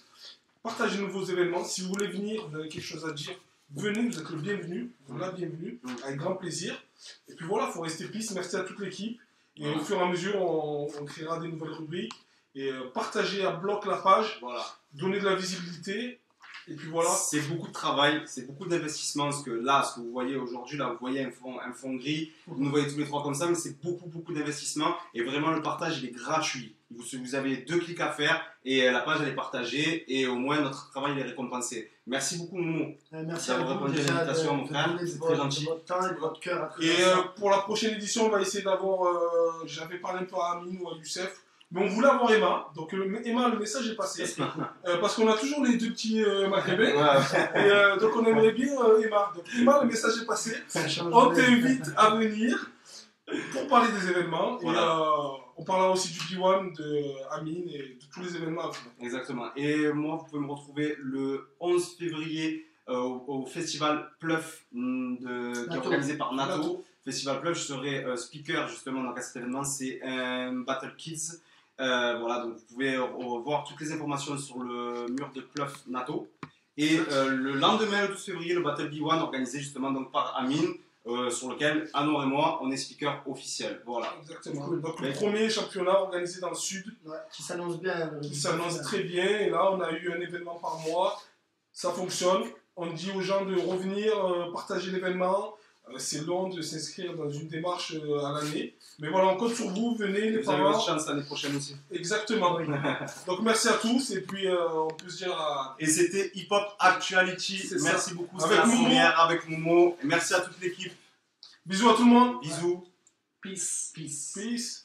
Partagez-nous vos événements. Si vous voulez venir, vous avez quelque chose à dire, venez, vous êtes le bienvenu, vous la bienvenue, avec grand plaisir. Et puis voilà, il faut rester peace. Merci à toute l'équipe. Et au fur et à mesure, on créera des nouvelles rubriques. Et partagez à bloc la page, donnez de la visibilité. Et puis voilà. C'est beaucoup de travail, c'est beaucoup d'investissement. Parce que là, ce que vous voyez aujourd'hui, là, vous voyez un fond gris, vous nous voyez tous les trois comme ça, mais c'est beaucoup d'investissement. Et vraiment, le partage, il est gratuit. Vous avez 2 clics à faire et la page, elle est partagée. Et au moins, notre travail, il est récompensé. Merci beaucoup, Momo. Merci d'avoir répondu à l'invitation, mon frère. C'est très gentil. De votre temps et de votre cœur. Et pour la prochaine édition, on va essayer d'avoir. J'avais parlé un peu à Amine ou à Youssef. Mais on voulait avoir Emma, donc Emma, le message est passé. Parce qu'on a toujours les 2 petits maghrébins. Et donc on aimerait bien Emma. Donc Emma, le message est passé. On t'invite à venir pour parler des événements. Voilà. Et on parlera aussi du P1 de Amine et de tous les événements à venir. Exactement. Et moi, vous pouvez me retrouver le 11 février au festival Pluff qui est organisé par Nato. Festival Pluff, je serai speaker justement dans cet événement. C'est un Battle Kids. Voilà, donc vous pouvez voir toutes les informations sur le mur de Pluff Nato. Et le lendemain, le 12 février, le Battle B1 organisé justement donc par Amine, sur lequel Anor et moi, on est speaker officiel. Voilà. Exactement. Donc le premier championnat organisé dans le Sud. Qui s'annonce bien. Qui s'annonce très bien. Et là, on a eu un événement par mois. Ça fonctionne. On dit aux gens de revenir, partager l'événement. C'est long de s'inscrire dans une démarche à l'année. Mais voilà, on compte sur vous, venez les parents. Vous avez votre chance l'année prochaine aussi. Exactement. Donc merci à tous et puis on peut se dire à... Et c'était Hip Hop Actuality. Merci beaucoup, c'était la première avec Momo. Merci à toute l'équipe. Bisous à tout le monde. Bisous. Peace. Peace.